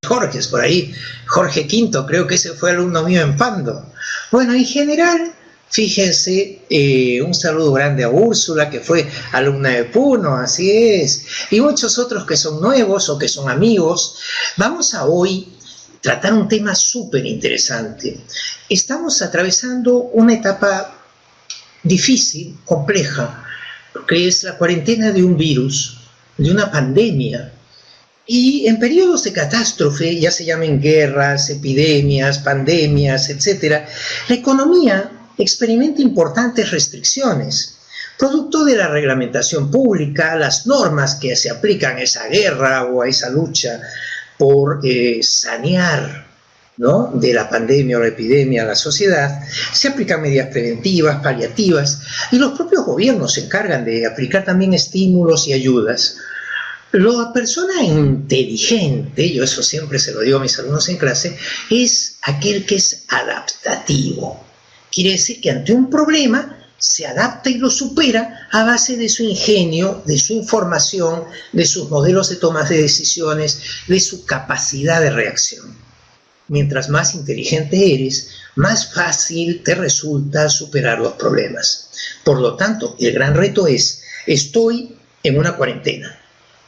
Jorge, por ahí, Jorge Quinto, creo que ese fue alumno mío en Pando. Bueno, en general, fíjense, un saludo grande a Úrsula, que fue alumna de Puno, así es, y muchos otros que son nuevos o que son amigos. Vamos a hoy tratar un tema súper interesante. Estamos atravesando una etapa difícil, compleja, que es la cuarentena de un virus, de una pandemia. Y en periodos de catástrofe, ya se llamen guerras, epidemias, pandemias, etc., la economía experimenta importantes restricciones, producto de la reglamentación pública, las normas que se aplican a esa guerra o a esa lucha por sanear, ¿no?, de la pandemia o la epidemia a la sociedad. Se aplican medidas preventivas, paliativas, y los propios gobiernos se encargan de aplicar también estímulos y ayudas. La persona inteligente, yo eso siempre se lo digo a mis alumnos en clase, es aquel que es adaptativo. Quiere decir que ante un problema se adapta y lo supera a base de su ingenio, de su información, de sus modelos de toma de decisiones, de su capacidad de reacción. Mientras más inteligente eres, más fácil te resulta superar los problemas. Por lo tanto, el gran reto es, estoy en una cuarentena.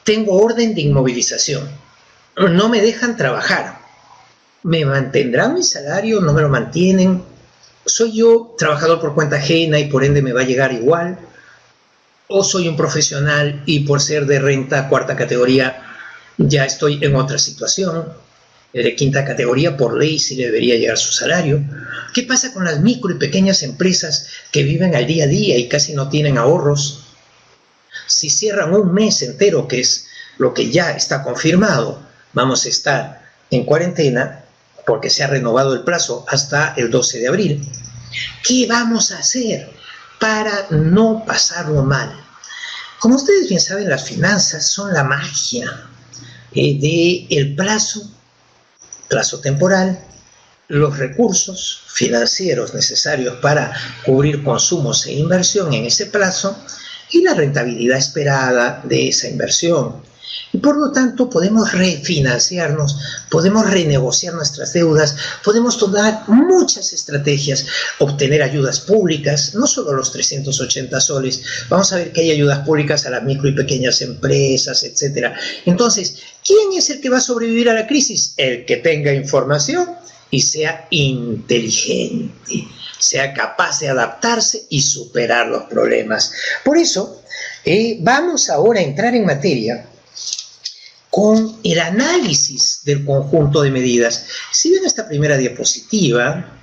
Tengo orden de inmovilización, no me dejan trabajar, ¿me mantendrán mi salario? ¿No me lo mantienen? ¿Soy yo trabajador por cuenta ajena y por ende me va a llegar igual? ¿O soy un profesional y por ser de renta cuarta categoría ya estoy en otra situación? El de quinta categoría por ley sí le debería llegar su salario. ¿Qué pasa con las micro y pequeñas empresas que viven al día a día y casi no tienen ahorros? Si cierran un mes entero, que es lo que ya está confirmado, vamos a estar en cuarentena porque se ha renovado el plazo hasta el 12 de abril. ¿Qué vamos a hacer para no pasarlo mal? Como ustedes bien saben, las finanzas son la magia del plazo temporal, los recursos financieros necesarios para cubrir consumos e inversión en ese plazo, y la rentabilidad esperada de esa inversión. Y por lo tanto podemos refinanciarnos, podemos renegociar nuestras deudas, podemos tomar muchas estrategias, obtener ayudas públicas, no solo los 380 soles, vamos a ver que hay ayudas públicas a las micro y pequeñas empresas, etc. Entonces, ¿quién es el que va a sobrevivir a la crisis? El que tenga información y sea inteligente, sea capaz de adaptarse y superar los problemas. Por eso, vamos ahora a entrar en materia con el análisis del conjunto de medidas. Si ven esta primera diapositiva,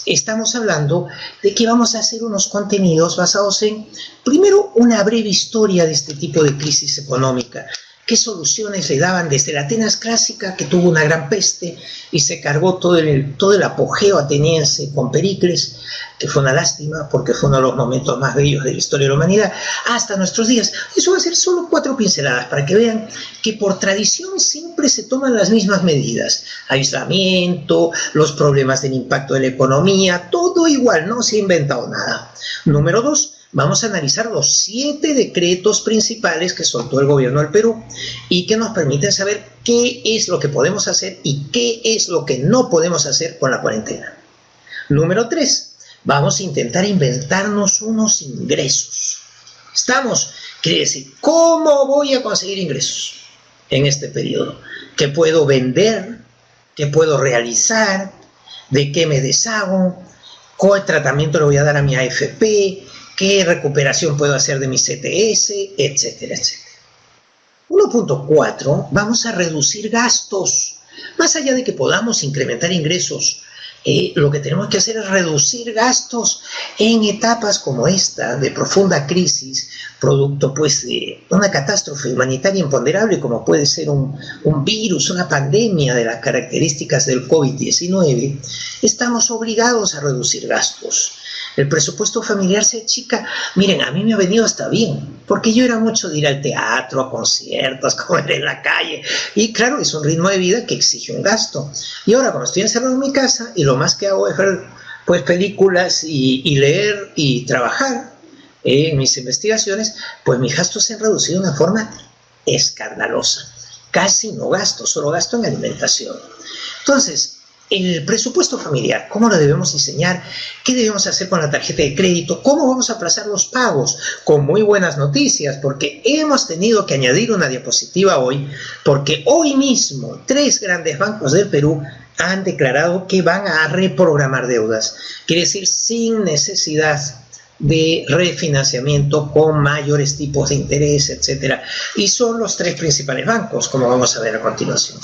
estamos hablando de que vamos a hacer unos contenidos basados en, primero, una breve historia de este tipo de crisis económica. ¿Qué soluciones le daban desde la Atenas clásica, que tuvo una gran peste y se cargó todo el apogeo ateniense con Pericles, que fue una lástima porque fue uno de los momentos más bellos de la historia de la humanidad, hasta nuestros días? Eso va a ser solo 4 pinceladas para que vean que por tradición siempre se toman las mismas medidas. Aislamiento, los problemas del impacto de la economía, todo igual, no se ha inventado nada. Número 2. Vamos a analizar los 7 decretos principales que soltó el gobierno del Perú y que nos permiten saber qué es lo que podemos hacer y qué es lo que no podemos hacer con la cuarentena. Número 3, vamos a intentar inventarnos unos ingresos. ¿Estamos? Quiere decir, ¿cómo voy a conseguir ingresos en este periodo? ¿Qué puedo vender? ¿Qué puedo realizar? ¿De qué me deshago? ¿Cuál tratamiento le voy a dar a mi AFP? ¿Qué recuperación puedo hacer de mi CTS? Etcétera, etcétera. 1.4, vamos a reducir gastos. Más allá de que podamos incrementar ingresos, lo que tenemos que hacer es reducir gastos en etapas como esta de profunda crisis, producto pues de una catástrofe humanitaria imponderable como puede ser un virus, una pandemia de las características del COVID-19. Estamos obligados a reducir gastos. El presupuesto familiar se achica. Miren, a mí me ha venido hasta bien, porque yo era mucho de ir al teatro, a conciertos, comer en la calle, y claro, es un ritmo de vida que exige un gasto. Y ahora, cuando estoy encerrado en mi casa, y lo más que hago es ver pues películas y leer y trabajar en mis investigaciones, pues mis gastos se han reducido de una forma escandalosa. Casi no gasto, solo gasto en alimentación. Entonces, el presupuesto familiar, ¿cómo lo debemos diseñar? ¿Qué debemos hacer con la tarjeta de crédito? ¿Cómo vamos a aplazar los pagos? Con muy buenas noticias, porque hemos tenido que añadir una diapositiva hoy, porque hoy mismo 3 grandes bancos del Perú han declarado que van a reprogramar deudas. Quiere decir, sin necesidad de refinanciamiento con mayores tipos de interés, etcétera. Y son los 3 principales bancos, como vamos a ver a continuación.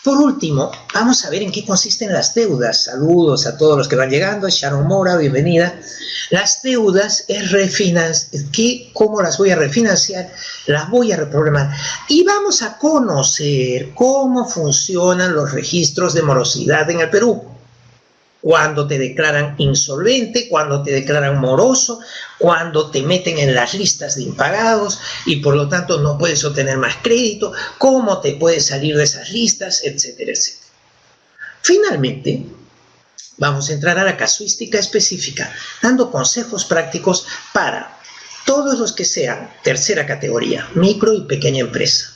Por último, vamos a ver en qué consisten las deudas. Saludos a todos los que van llegando. Sharon Mora, bienvenida. Las deudas es ¿cómo las voy a refinanciar? Las voy a reprogramar. Y vamos a conocer cómo funcionan los registros de morosidad en el Perú. Cuando te declaran insolvente, cuando te declaran moroso, cuando te meten en las listas de impagados y por lo tanto no puedes obtener más crédito, cómo te puedes salir de esas listas, etcétera, etcétera. Finalmente, vamos a entrar a la casuística específica, dando consejos prácticos para todos los que sean tercera categoría, micro y pequeña empresa.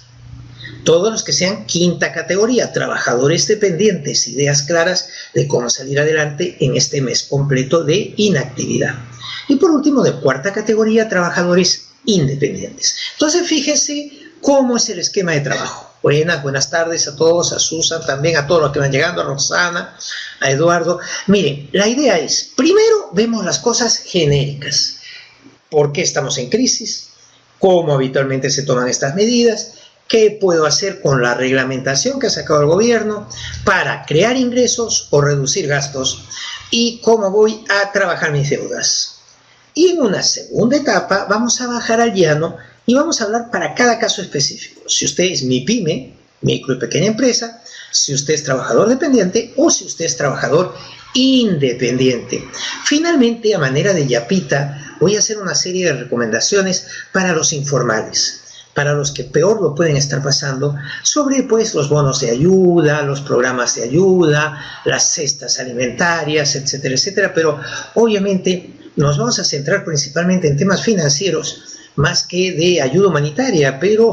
Todos los que sean quinta categoría, trabajadores dependientes, ideas claras de cómo salir adelante en este mes completo de inactividad. Y por último, de cuarta categoría, trabajadores independientes. Entonces, fíjense cómo es el esquema de trabajo. Buenas tardes a todos, a Susan también, a todos los que van llegando, a Roxana, a Eduardo. Miren, la idea es, primero vemos las cosas genéricas. ¿Por qué estamos en crisis? ¿Cómo habitualmente se toman estas medidas? ¿Qué puedo hacer con la reglamentación que ha sacado el gobierno para crear ingresos o reducir gastos? ¿Y cómo voy a trabajar mis deudas? Y en una segunda etapa vamos a bajar al llano y vamos a hablar para cada caso específico. Si usted es MIPYME, micro y pequeña empresa, si usted es trabajador dependiente o si usted es trabajador independiente. Finalmente, a manera de yapita, voy a hacer una serie de recomendaciones para los informales, para los que peor lo pueden estar pasando, sobre pues los bonos de ayuda, los programas de ayuda, las cestas alimentarias, etcétera, etcétera. Pero obviamente nos vamos a centrar principalmente en temas financieros, más que de ayuda humanitaria, pero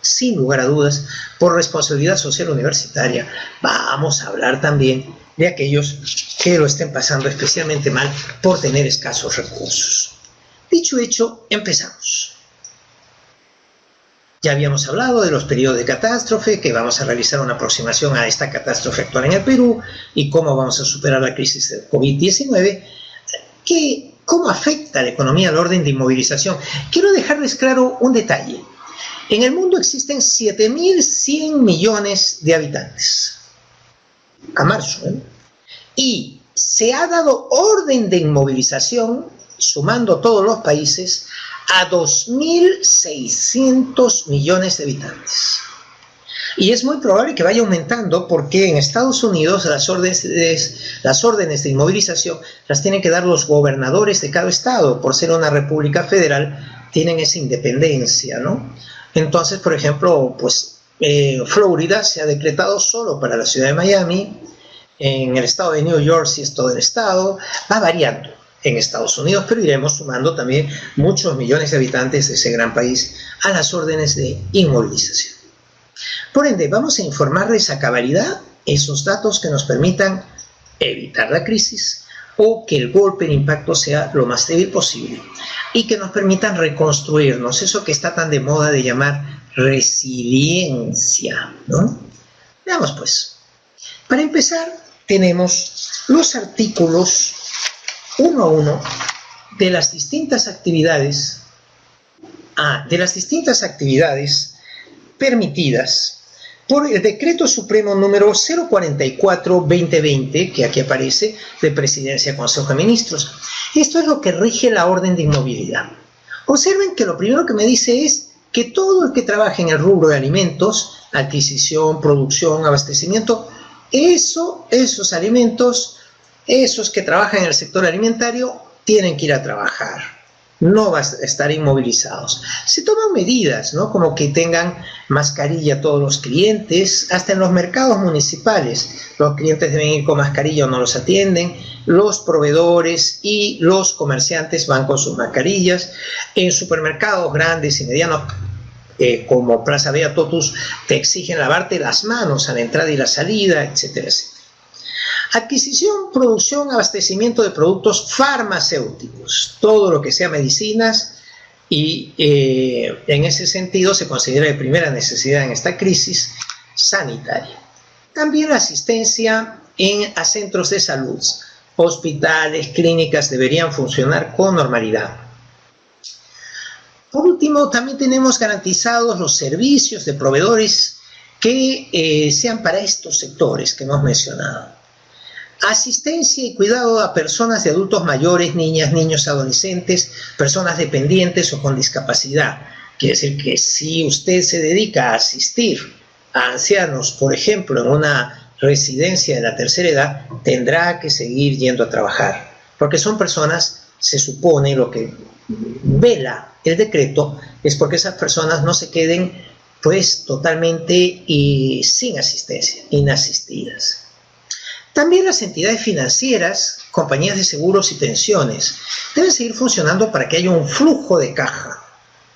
sin lugar a dudas, por responsabilidad social universitaria, vamos a hablar también de aquellos que lo estén pasando especialmente mal por tener escasos recursos. Dicho hecho, empezamos. Ya habíamos hablado de los periodos de catástrofe, que vamos a realizar una aproximación a esta catástrofe actual en el Perú y cómo vamos a superar la crisis del COVID-19, cómo afecta a la economía al orden de inmovilización. Quiero dejarles claro un detalle. En el mundo existen 7.100 millones de habitantes, a marzo, y se ha dado orden de inmovilización, sumando todos los países, a 2.600 millones de habitantes. Y es muy probable que vaya aumentando porque en Estados Unidos las órdenes de inmovilización las tienen que dar los gobernadores de cada estado. Por ser una república federal, tienen esa independencia, ¿no? Entonces, por ejemplo, pues Florida se ha decretado solo para la ciudad de Miami. En el estado de New York, si es todo el estado, va variando en Estados Unidos, pero iremos sumando también muchos millones de habitantes de ese gran país a las órdenes de inmovilización. Por ende, vamos a informarles a cabalidad esos datos que nos permitan evitar la crisis o que el golpe de impacto sea lo más débil posible y que nos permitan reconstruirnos, eso que está tan de moda de llamar resiliencia, ¿no? Veamos pues. Para empezar, tenemos los artículos uno a uno de las distintas actividades permitidas por el Decreto Supremo número 044-2020, que aquí aparece, de Presidencia y Consejo de Ministros. Esto es lo que rige la orden de inmovilidad. Observen que lo primero que me dice es que todo el que trabaje en el rubro de alimentos, adquisición, producción, abastecimiento, esos alimentos, esos que trabajan en el sector alimentario, tienen que ir a trabajar. no van a estar inmovilizados. Se toman medidas, ¿no? Como que tengan mascarilla todos los clientes, hasta en los mercados municipales. Los clientes deben ir con mascarilla o no los atienden. Los proveedores y los comerciantes van con sus mascarillas. En supermercados grandes y medianos, como Plaza Vea Totus, te exigen lavarte las manos a la entrada y la salida, etcétera, etcétera. Adquisición, producción, abastecimiento de productos farmacéuticos, todo lo que sea medicinas, y en ese sentido se considera de primera necesidad en esta crisis sanitaria. También la asistencia a centros de salud, hospitales, clínicas deberían funcionar con normalidad. Por último, también tenemos garantizados los servicios de proveedores que sean para estos sectores que hemos mencionado. Asistencia y cuidado a personas y adultos mayores, niñas, niños, adolescentes, personas dependientes o con discapacidad. Quiere decir que si usted se dedica a asistir a ancianos, por ejemplo, en una residencia de la tercera edad, tendrá que seguir yendo a trabajar, porque son personas, se supone, lo que vela el decreto es porque esas personas no se queden pues totalmente sin asistencia, inasistidas. También las entidades financieras, compañías de seguros y pensiones, deben seguir funcionando para que haya un flujo de caja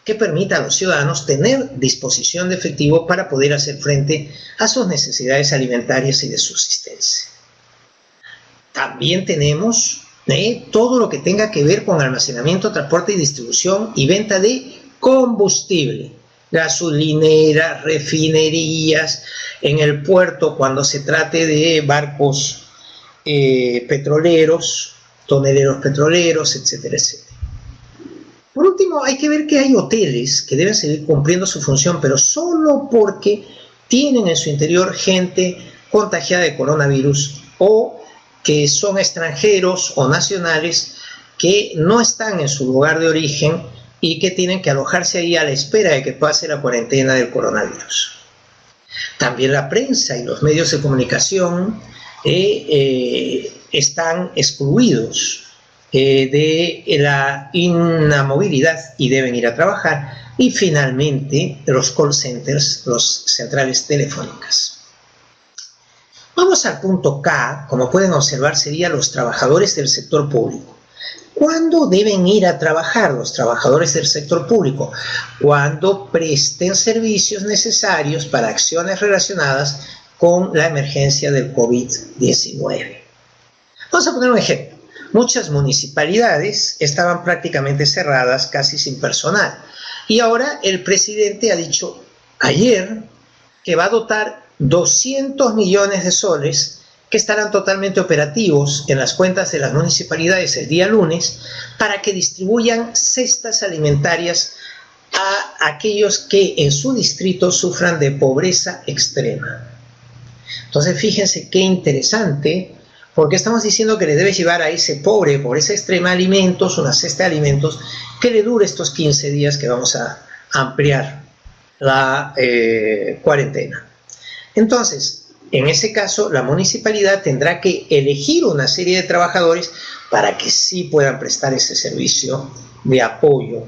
que permita a los ciudadanos tener disposición de efectivo para poder hacer frente a sus necesidades alimentarias y de subsistencia. También tenemos todo lo que tenga que ver con almacenamiento, transporte y distribución y venta de combustible. Gasolineras, refinerías, en el puerto cuando se trate de barcos petroleros, toneleros petroleros, etcétera, etcétera. Por último, hay que ver que hay hoteles que deben seguir cumpliendo su función, pero solo porque tienen en su interior gente contagiada de coronavirus o que son extranjeros o nacionales que no están en su lugar de origen y que tienen que alojarse ahí a la espera de que pase la cuarentena del coronavirus. También la prensa y los medios de comunicación están excluidos de la inamovilidad y deben ir a trabajar. Y finalmente los call centers, los centrales telefónicas. Vamos al punto K, como pueden observar, serían los trabajadores del sector público. ¿Cuándo deben ir a trabajar los trabajadores del sector público? Cuando presten servicios necesarios para acciones relacionadas con la emergencia del COVID-19. Vamos a poner un ejemplo. Muchas municipalidades estaban prácticamente cerradas, casi sin personal. Y ahora el presidente ha dicho ayer que va a dotar 200 millones de soles que estarán totalmente operativos en las cuentas de las municipalidades el día lunes para que distribuyan cestas alimentarias a aquellos que en su distrito sufran de pobreza extrema. Entonces fíjense qué interesante, porque estamos diciendo que le debe llevar a ese pobre de pobreza extrema alimentos, una cesta de alimentos que le dure estos 15 días que vamos a ampliar la cuarentena. Entonces, en ese caso, la municipalidad tendrá que elegir una serie de trabajadores para que sí puedan prestar ese servicio de apoyo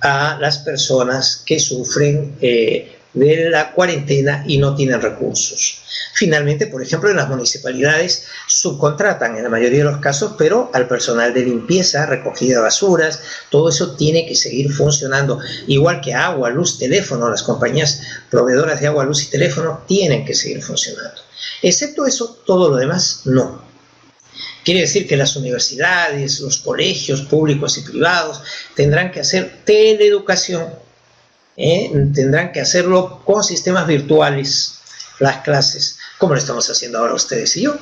a las personas que sufren de la cuarentena y no tienen recursos. Finalmente, por ejemplo, en las municipalidades subcontratan en la mayoría de los casos, pero al personal de limpieza, recogida de basuras, todo eso tiene que seguir funcionando. Igual que agua, luz, teléfono, las compañías proveedoras de agua, luz y teléfono tienen que seguir funcionando. Excepto eso, todo lo demás no. Quiere decir que las universidades, los colegios públicos y privados tendrán que hacer teleeducación, tendrán que hacerlo con sistemas virtuales, las clases, como lo estamos haciendo ahora ustedes y yo.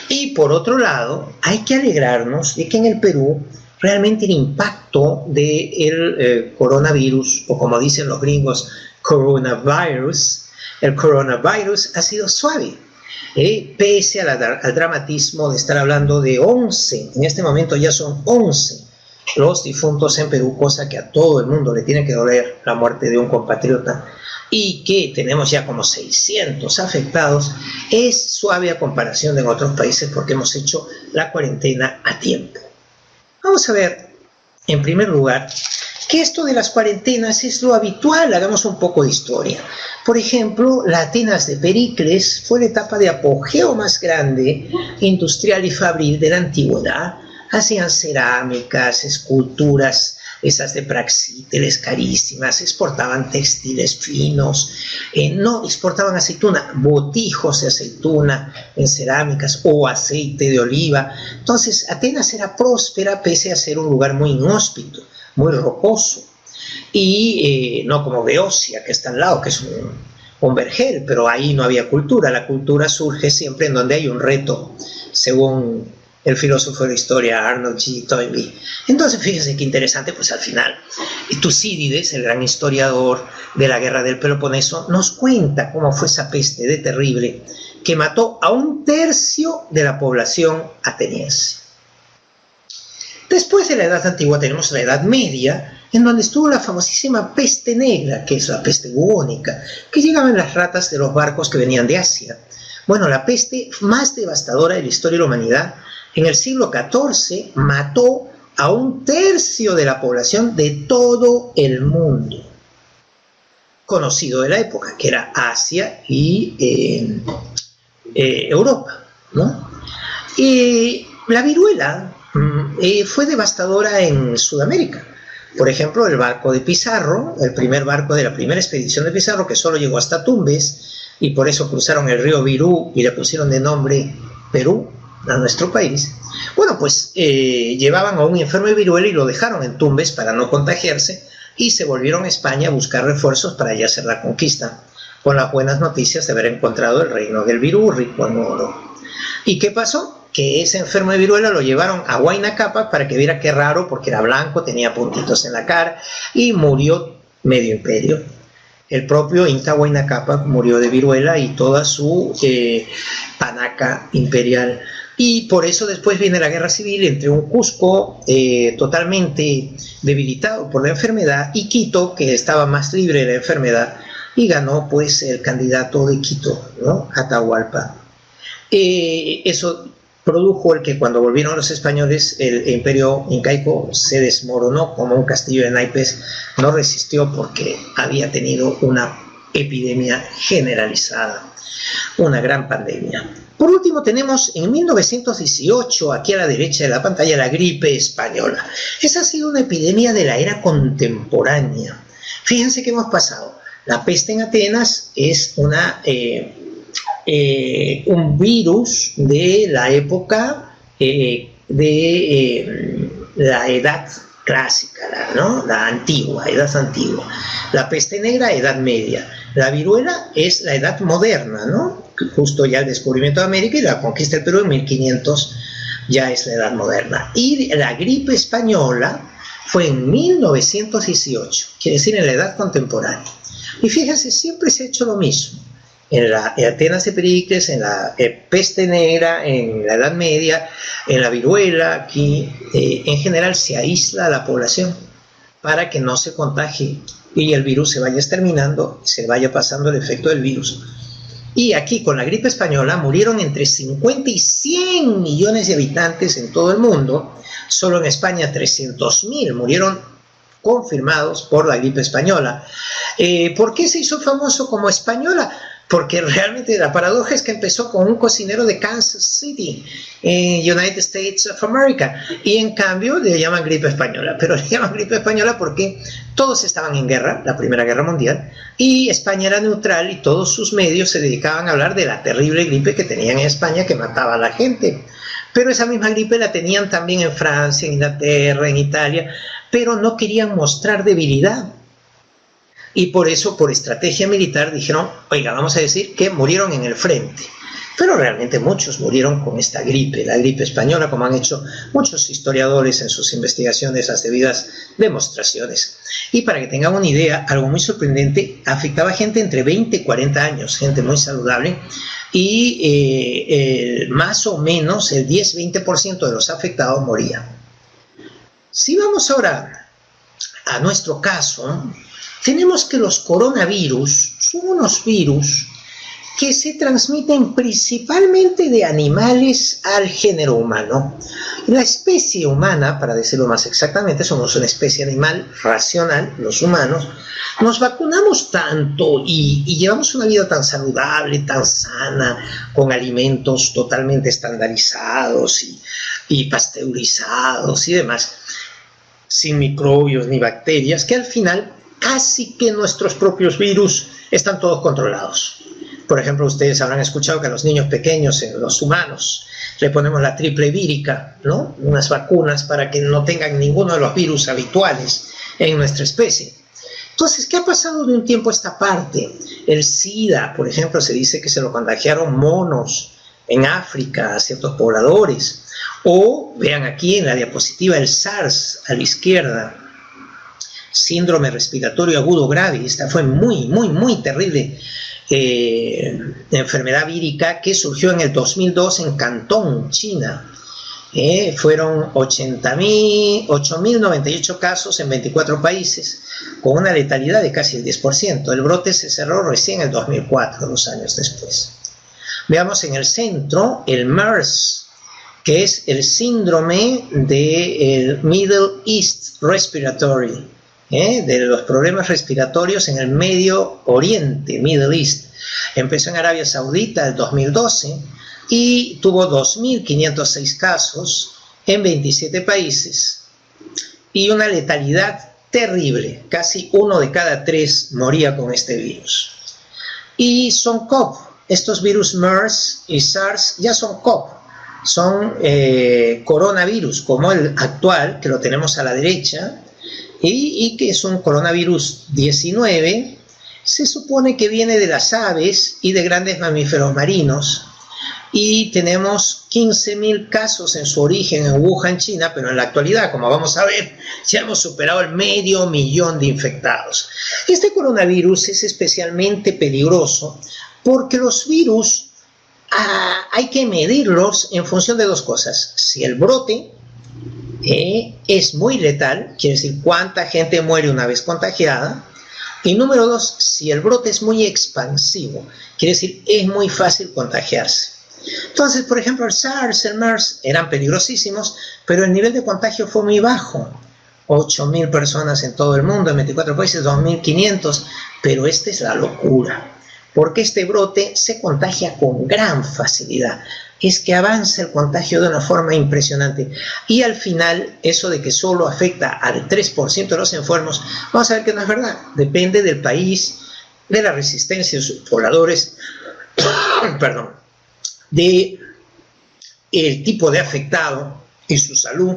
Y por otro lado, hay que alegrarnos de que en el Perú realmente el impacto del coronavirus, o como dicen los gringos, coronavirus, el coronavirus ha sido suave. Pese al dramatismo de estar hablando de 11, en este momento ya son 11 los difuntos en Perú, cosa que a todo el mundo le tiene que doler la muerte de un compatriota, y que tenemos ya como 600 afectados, es suave a comparación de en otros países porque hemos hecho la cuarentena a tiempo. Vamos a ver en primer lugar, que esto de las cuarentenas es lo habitual. Hagamos un poco de historia. Por ejemplo, la Atenas de Pericles fue la etapa de apogeo más grande, industrial y fabril de la antigüedad. Hacían cerámicas, esculturas, esas de Praxíteles carísimas, exportaban textiles finos, no exportaban aceituna, botijos de aceituna en cerámicas o aceite de oliva. Entonces, Atenas era próspera pese a ser un lugar muy inhóspito, muy rocoso, y no como Beocia, que está al lado, que es un vergel, pero ahí no había cultura. La cultura surge siempre en donde hay un reto, según el filósofo de la historia Arnold G. Toynbee. Entonces, fíjense qué interesante, pues al final, Tucídides, el gran historiador de la guerra del Peloponeso, nos cuenta cómo fue esa peste de terrible que mató a 1/3 de la población ateniense. Después de la Edad Antigua tenemos la Edad Media, en donde estuvo la famosísima peste negra, que es la peste bubónica, que llegaban las ratas de los barcos que venían de Asia. Bueno, la peste más devastadora de la historia de la humanidad, en el siglo XIV mató a 1/3 de la población de todo el mundo conocido de la época, que era Asia y Europa, ¿no? La viruela fue devastadora en Sudamérica. Por ejemplo, el barco de Pizarro, el primer barco de la primera expedición de Pizarro, que solo llegó hasta Tumbes, y por eso cruzaron el río Virú y le pusieron de nombre Perú a nuestro país. Bueno, pues llevaban a un enfermo de viruela y lo dejaron en Tumbes para no contagiarse, y se volvieron a España a buscar refuerzos para ya hacer la conquista, con las buenas noticias de haber encontrado el reino del Virú rico en oro. ¿Y qué pasó? Que ese enfermo de viruela lo llevaron a Huayna Cápac para que viera qué raro, porque era blanco, tenía puntitos en la cara, y murió medio imperio. El propio Inca Huayna Cápac murió de viruela y toda su panaca imperial. Y por eso después viene la guerra civil entre un Cusco totalmente debilitado por la enfermedad y Quito, que estaba más libre de la enfermedad, y ganó pues el candidato de Quito, ¿no? Atahualpa. Eso produjo el que cuando volvieron los españoles el imperio incaico se desmoronó como un castillo de naipes. No resistió porque había tenido una epidemia generalizada, una gran pandemia. Por último tenemos en 1918, aquí a la derecha de la pantalla, la gripe española. Esa ha sido una epidemia de la era contemporánea. Fíjense que hemos pasado. La peste en Atenas es un virus de la época de la edad clásica, ¿no? La antigua, edad antigua. La peste negra, edad media. La viruela es la edad moderna, ¿no? Justo ya el descubrimiento de América y la conquista del Perú en 1500 ya es la edad moderna. Y la gripe española fue en 1918, quiere decir en la edad contemporánea. Y fíjense, siempre se ha hecho lo mismo. En la Atenas de Pericles, en la peste negra, en la Edad Media, en la viruela, aquí en general se aísla a la población para que no se contagie y el virus se vaya exterminando, se vaya pasando el efecto del virus. Y aquí con la gripe española murieron entre 50 y 100 millones de habitantes en todo el mundo. Solo en España 300.000 murieron confirmados por la gripe española. ¿Por qué se hizo famoso como española? Porque realmente la paradoja es que empezó con un cocinero de Kansas City, en United States of America, y en cambio le llaman gripe española. Pero le llaman gripe española porque todos estaban en guerra, la Primera Guerra Mundial, y España era neutral y todos sus medios se dedicaban a hablar de la terrible gripe que tenían en España que mataba a la gente. Pero esa misma gripe la tenían también en Francia, en Inglaterra, en Italia, pero no querían mostrar debilidad. Y por eso, por estrategia militar, dijeron, oiga, vamos a decir que murieron en el frente. Pero realmente muchos murieron con esta gripe, la gripe española, como han hecho muchos historiadores en sus investigaciones, las debidas demostraciones. Y para que tengan una idea, algo muy sorprendente, afectaba a gente entre 20 y 40 años, gente muy saludable, y más o menos el 10-20% de los afectados morían. Si vamos ahora a nuestro caso, tenemos que los coronavirus son unos virus que se transmiten principalmente de animales al género humano. La especie humana, para decirlo más exactamente, somos una especie animal racional, los humanos, nos vacunamos tanto y llevamos una vida tan saludable, tan sana, con alimentos totalmente estandarizados y pasteurizados y demás, sin microbios ni bacterias, que al final casi que nuestros propios virus están todos controlados. Por ejemplo, ustedes habrán escuchado que a los niños pequeños, en los humanos, le ponemos la triple vírica, ¿no? Unas vacunas para que no tengan ninguno de los virus habituales en nuestra especie. Entonces, ¿qué ha pasado de un tiempo a esta parte? El SIDA, por ejemplo, se dice que se lo contagiaron monos en África a ciertos pobladores. O, vean aquí en la diapositiva, el SARS a la izquierda, síndrome respiratorio agudo grave. Esta fue muy terrible enfermedad vírica que surgió en el 2002 en Cantón, China. Fueron 8.098 casos en 24 países, con una letalidad de casi el 10%. El brote se cerró recién en el 2004, 2 años después. Veamos en el centro el MERS, que es el síndrome del Middle East Respiratory, de los problemas respiratorios en el Medio Oriente, Middle East. Empezó en Arabia Saudita en 2012 y tuvo 2.506 casos en 27 países y una letalidad terrible. Casi 1 de cada 3 moría con este virus. Y son COV. Estos virus MERS y SARS ya son COV. Son coronavirus, como el actual, que lo tenemos a la derecha, y que es un coronavirus 19, se supone que viene de las aves y de grandes mamíferos marinos, y tenemos 15.000 casos en su origen en Wuhan, China, pero en la actualidad, como vamos a ver, ya hemos superado el 500.000 de infectados. Este coronavirus es especialmente peligroso porque los virus hay que medirlos en función de 2 cosas. Si el brote es muy letal, quiere decir cuánta gente muere una vez contagiada, y número 2, si el brote es muy expansivo, quiere decir es muy fácil contagiarse. Entonces, por ejemplo, el SARS, el MERS eran peligrosísimos, pero el nivel de contagio fue muy bajo. 8.000 personas en todo el mundo, en 24 países, 2.500, pero esta es la locura, porque este brote se contagia con gran facilidad. Es que avanza el contagio de una forma impresionante. Y al final, eso de que solo afecta al 3% de los enfermos, vamos a ver que no es verdad. Depende del país, de la resistencia de sus pobladores, perdón, de el tipo de afectado y su salud.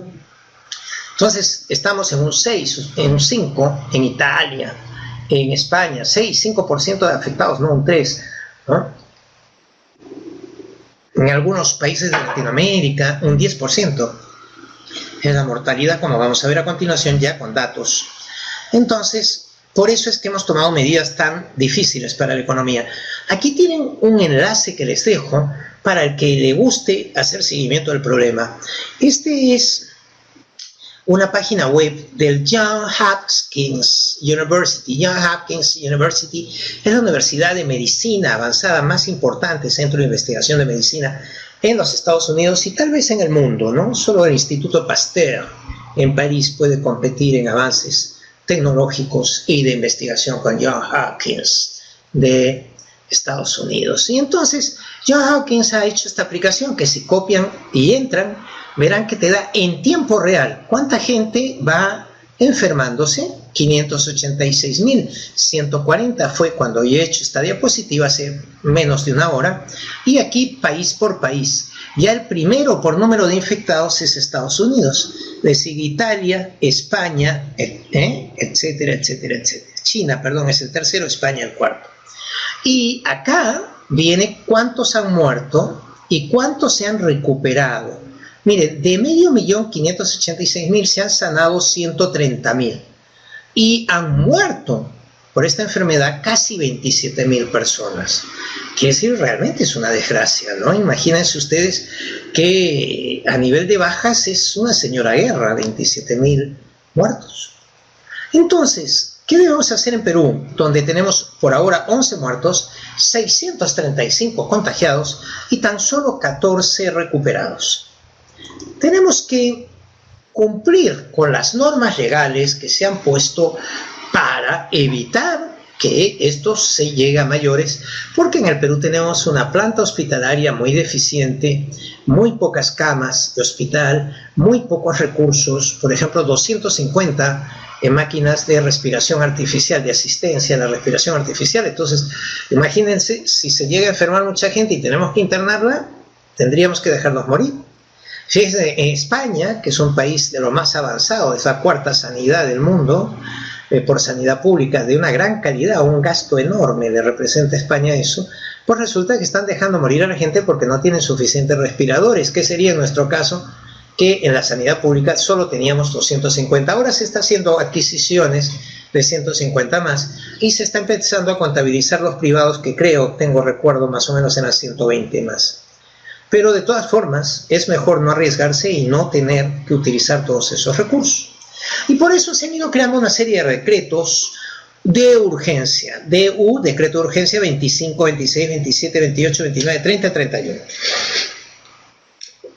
Entonces, estamos en un 6, en un 5, en Italia, en España, 5% de afectados, no un 3%, ¿no? En algunos países de Latinoamérica, un 10% es la mortalidad, como vamos a ver a continuación ya con datos. Entonces, por eso es que hemos tomado medidas tan difíciles para la economía. Aquí tienen un enlace que les dejo para el que le guste hacer seguimiento del problema. Este es una página web del Johns Hopkins University. Johns Hopkins University es la universidad de medicina avanzada más importante, centro de investigación de medicina en los Estados Unidos y tal vez en el mundo, ¿no? Solo el Instituto Pasteur en París puede competir en avances tecnológicos y de investigación con Johns Hopkins de Estados Unidos. Y entonces Johns Hopkins ha hecho esta aplicación que si copian y entran, verán que te da en tiempo real cuánta gente va enfermándose. 586.140 fue cuando yo he hecho esta diapositiva hace menos de una hora. Y aquí país por país. Ya el primero por número de infectados es Estados Unidos. Le sigue Italia, España, etcétera, etcétera, etcétera. China, perdón, es el tercero, España el cuarto. Y acá viene cuántos han muerto y cuántos se han recuperado. Miren, de 500.586.000 se han sanado 130.000 y han muerto por esta enfermedad casi 27.000 personas. Quiere decir, realmente es una desgracia, ¿no? Imagínense ustedes que a nivel de bajas es una señora guerra, 27.000 muertos. Entonces, ¿Qué debemos hacer en Perú, donde tenemos por ahora 11 muertos, 635 contagiados y tan solo 14 recuperados? Tenemos que cumplir con las normas legales que se han puesto para evitar que esto se llegue a mayores, porque en el Perú tenemos una planta hospitalaria muy deficiente, muy pocas camas de hospital, muy pocos recursos, por ejemplo 250 máquinas de respiración artificial, de asistencia a la respiración artificial. Entonces, imagínense, si se llega a enfermar mucha gente y tenemos que internarla, tendríamos que dejarlos morir. Fíjense, en España, que es un país de lo más avanzado, es la cuarta sanidad del mundo, por sanidad pública, de una gran calidad, un gasto enorme le representa a España eso, pues resulta que están dejando morir a la gente porque no tienen suficientes respiradores. ¿Qué sería en nuestro caso? Que en la sanidad pública solo teníamos 250, ahora se está haciendo adquisiciones de 150 más, y se está empezando a contabilizar los privados, que creo, tengo recuerdo más o menos en las 120 más. Pero de todas formas, es mejor no arriesgarse y no tener que utilizar todos esos recursos. Y por eso se han ido creando una serie de decretos de urgencia, decreto de urgencia 25, 26, 27, 28, 29, 30, 31.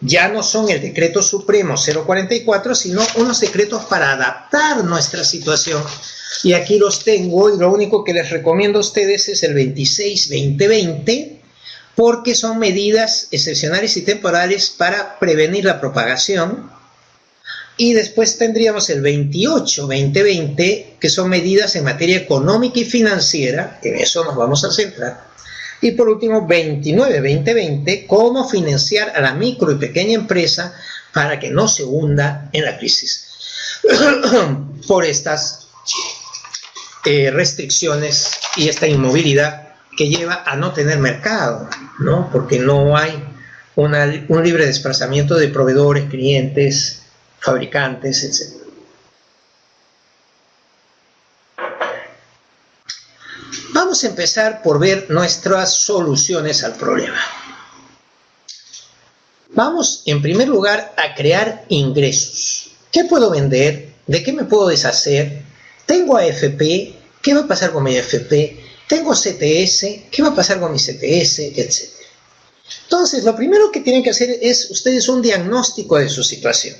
Ya no son el decreto supremo 044, sino unos decretos para adaptar nuestra situación. Y aquí los tengo, y lo único que les recomiendo a ustedes es el 26-2020, porque son medidas excepcionales y temporales para prevenir la propagación. Y después tendríamos el 28-2020, que son medidas en materia económica y financiera, que en eso nos vamos a centrar. Y por último, 29-2020, cómo financiar a la micro y pequeña empresa para que no se hunda en la crisis por estas restricciones y esta inmovilidad que lleva a no tener mercado, ¿no? Porque no hay un libre desplazamiento de proveedores, clientes, fabricantes, etc. Vamos a empezar por ver nuestras soluciones al problema. Vamos, en primer lugar, a crear ingresos. ¿Qué puedo vender? ¿De qué me puedo deshacer? ¿Tengo AFP? ¿Qué va a pasar con mi AFP? ¿Tengo CTS? ¿Qué va a pasar con mi CTS? Etcétera. Entonces, lo primero que tienen que hacer es ustedes un diagnóstico de su situación.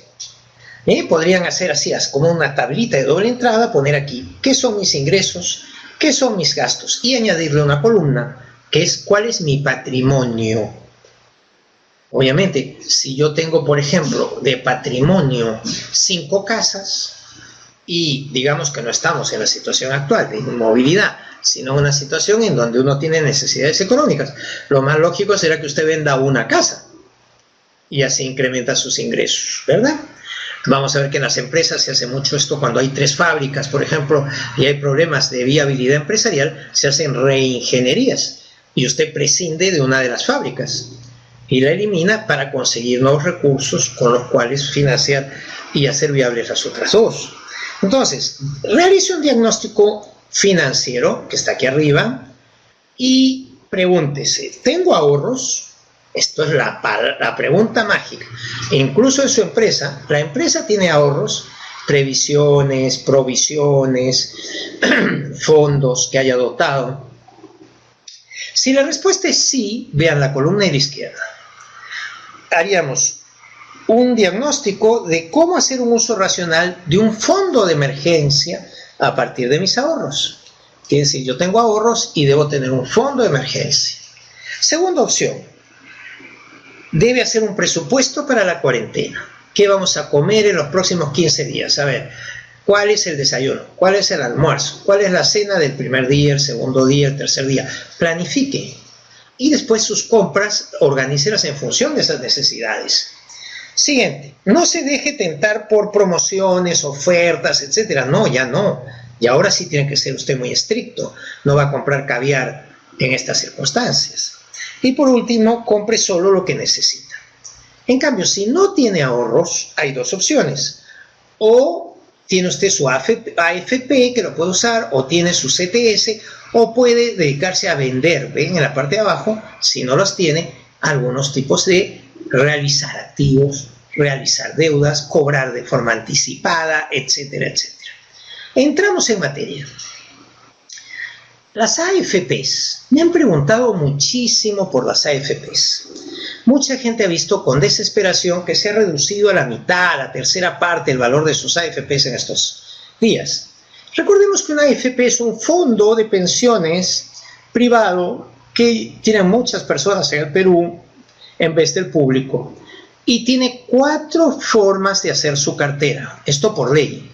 Podrían hacer así, como una tablita de doble entrada, poner aquí qué son mis ingresos, qué son mis gastos, y añadirle una columna que es cuál es mi patrimonio. Obviamente, si yo tengo, por ejemplo, de patrimonio 5 casas, y digamos que no estamos en la situación actual de inmovilidad, sino en una situación en donde uno tiene necesidades económicas, lo más lógico será que usted venda una casa y así incrementa sus ingresos, ¿verdad? Vamos a ver que en las empresas se hace mucho esto cuando hay 3 fábricas, por ejemplo, y hay problemas de viabilidad empresarial, se hacen reingenierías y usted prescinde de una de las fábricas y la elimina para conseguir nuevos recursos con los cuales financiar y hacer viables las otras 2. Entonces, realice un diagnóstico financiero, que está aquí arriba, y pregúntese, ¿tengo ahorros? Esto es la pregunta mágica. Incluso en su empresa, la empresa tiene ahorros, previsiones, provisiones, fondos que haya dotado. Si la respuesta es sí, vean la columna de la izquierda. Haríamos un diagnóstico de cómo hacer un uso racional de un fondo de emergencia a partir de mis ahorros. Quiere decir, yo tengo ahorros y debo tener un fondo de emergencia. Segunda opción, debe hacer un presupuesto para la cuarentena. ¿Qué vamos a comer en los próximos 15 días? A ver, ¿cuál es el desayuno? ¿Cuál es el almuerzo? ¿Cuál es la cena del primer día, el segundo día, el tercer día? Planifique. Y después sus compras, organícelas en función de esas necesidades. Siguiente, no se deje tentar por promociones, ofertas, etcétera. No, ya no. Y ahora sí tiene que ser usted muy estricto. No va a comprar caviar en estas circunstancias. Y por último, compre solo lo que necesita. En cambio, si no tiene ahorros, hay 2 opciones. O tiene usted su AFP, que lo puede usar, o tiene su CTS, o puede dedicarse a vender, ven en la parte de abajo, si no los tiene, algunos tipos de realizar activos, realizar deudas, cobrar de forma anticipada, etcétera, etcétera. Entramos en materia. Las AFPs, me han preguntado muchísimo por las AFPs. Mucha gente ha visto con desesperación que se ha reducido a la mitad, a la tercera parte el valor de sus AFPs en estos días. Recordemos que una AFP es un fondo de pensiones privado que tienen muchas personas en el Perú en vez del público y tiene 4 formas de hacer su cartera, esto por ley.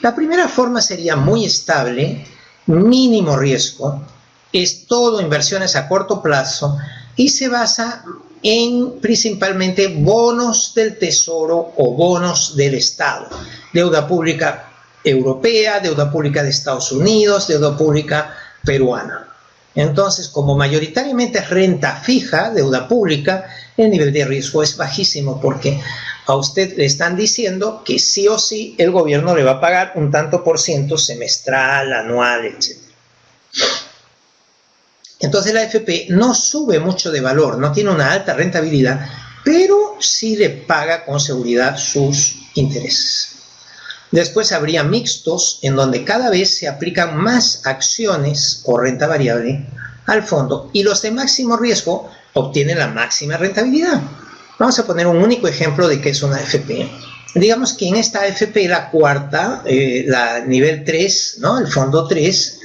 La primera forma sería muy estable, mínimo riesgo, es todo inversiones a corto plazo y se basa en principalmente bonos del Tesoro o bonos del Estado, deuda pública europea, deuda pública de Estados Unidos, deuda pública peruana. Entonces, como mayoritariamente es renta fija, deuda pública, el nivel de riesgo es bajísimo porque a usted le están diciendo que sí o sí el gobierno le va a pagar un tanto por ciento semestral, anual, etc. Entonces la AFP no sube mucho de valor, no tiene una alta rentabilidad, pero sí le paga con seguridad sus intereses. Después habría mixtos en donde cada vez se aplican más acciones o renta variable al fondo y los de máximo riesgo obtienen la máxima rentabilidad. Vamos a poner un único ejemplo de qué es una AFP. Digamos que en esta AFP, la cuarta, la nivel 3, ¿no? El fondo 3,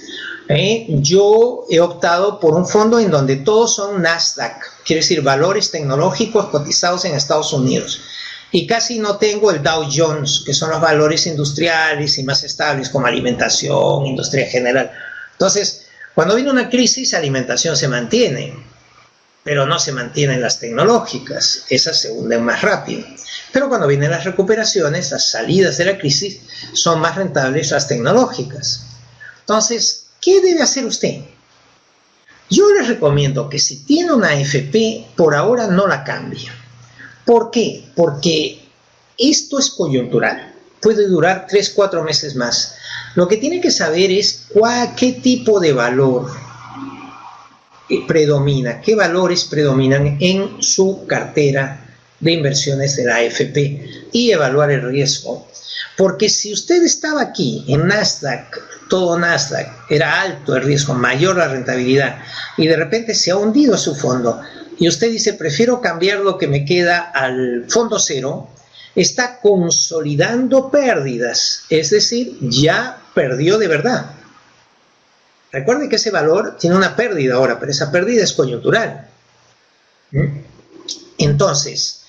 yo he optado por un fondo en donde todos son Nasdaq, quiere decir valores tecnológicos cotizados en Estados Unidos. Y casi no tengo el Dow Jones, que son los valores industriales y más estables como alimentación, industria general. Entonces, cuando viene una crisis, alimentación se mantiene, pero no se mantienen las tecnológicas, esas se hunden más rápido. Pero cuando vienen las recuperaciones, las salidas de la crisis, son más rentables las tecnológicas. Entonces, ¿qué debe hacer usted? Yo les recomiendo que si tiene una AFP, por ahora no la cambie. ¿Por qué? Porque esto es coyuntural, puede durar 3-4 meses más. Lo que tiene que saber es qué tipo de valor predomina, qué valores predominan en su cartera de inversiones de la AFP y evaluar el riesgo. Porque si usted estaba aquí en Nasdaq, todo Nasdaq, era alto el riesgo, mayor la rentabilidad, y de repente se ha hundido su fondo, y usted dice, prefiero cambiar lo que me queda al fondo cero, está consolidando pérdidas, es decir, ya perdió de verdad. Recuerde que ese valor tiene una pérdida ahora, pero esa pérdida es coyuntural. Entonces,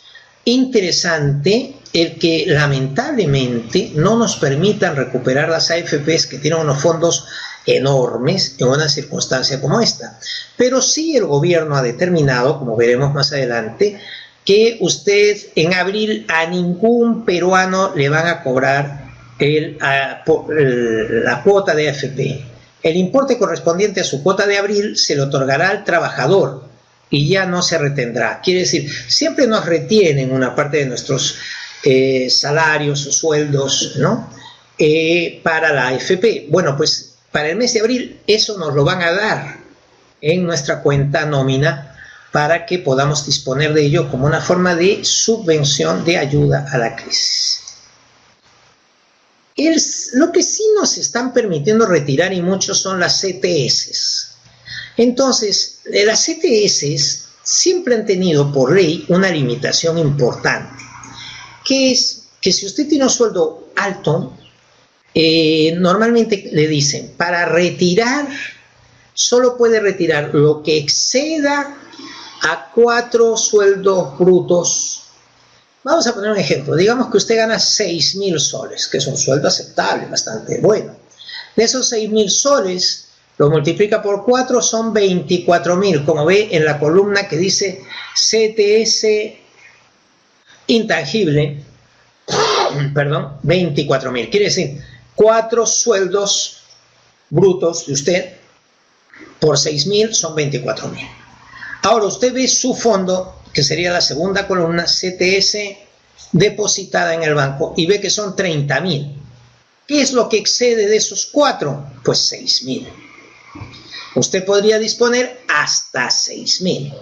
interesante el que lamentablemente no nos permitan recuperar las AFPs que tienen unos fondos enormes en una circunstancia como esta. Pero sí el gobierno ha determinado, como veremos más adelante, que usted en abril a ningún peruano le van a cobrar la cuota de AFP. El importe correspondiente a su cuota de abril se le otorgará al trabajador y ya no se retendrá. Quiere decir, siempre nos retienen una parte de nuestros salarios o sueldos, ¿no? Para la AFP. Bueno, pues para el mes de abril eso nos lo van a dar en nuestra cuenta nómina para que podamos disponer de ello como una forma de subvención de ayuda a la crisis. Lo que sí nos están permitiendo retirar y muchos son las CTS. Entonces, las CTS siempre han tenido por ley una limitación importante, que es que si usted tiene un sueldo alto, normalmente le dicen, para retirar, solo puede retirar lo que exceda a 4 sueldos brutos. Vamos a poner un ejemplo. Digamos que usted gana 6.000 soles, que es un sueldo aceptable, bastante bueno. De esos 6.000 soles, lo multiplica por 4, son 24.000, como ve en la columna que dice CTS intangible, perdón, 24.000. Quiere decir, 4 sueldos brutos de usted por 6.000 son 24.000. Ahora usted ve su fondo, que sería la segunda columna, CTS depositada en el banco, y ve que son 30.000. ¿Qué es lo que excede de esos 4? Pues 6.000. Usted podría disponer hasta 6.000.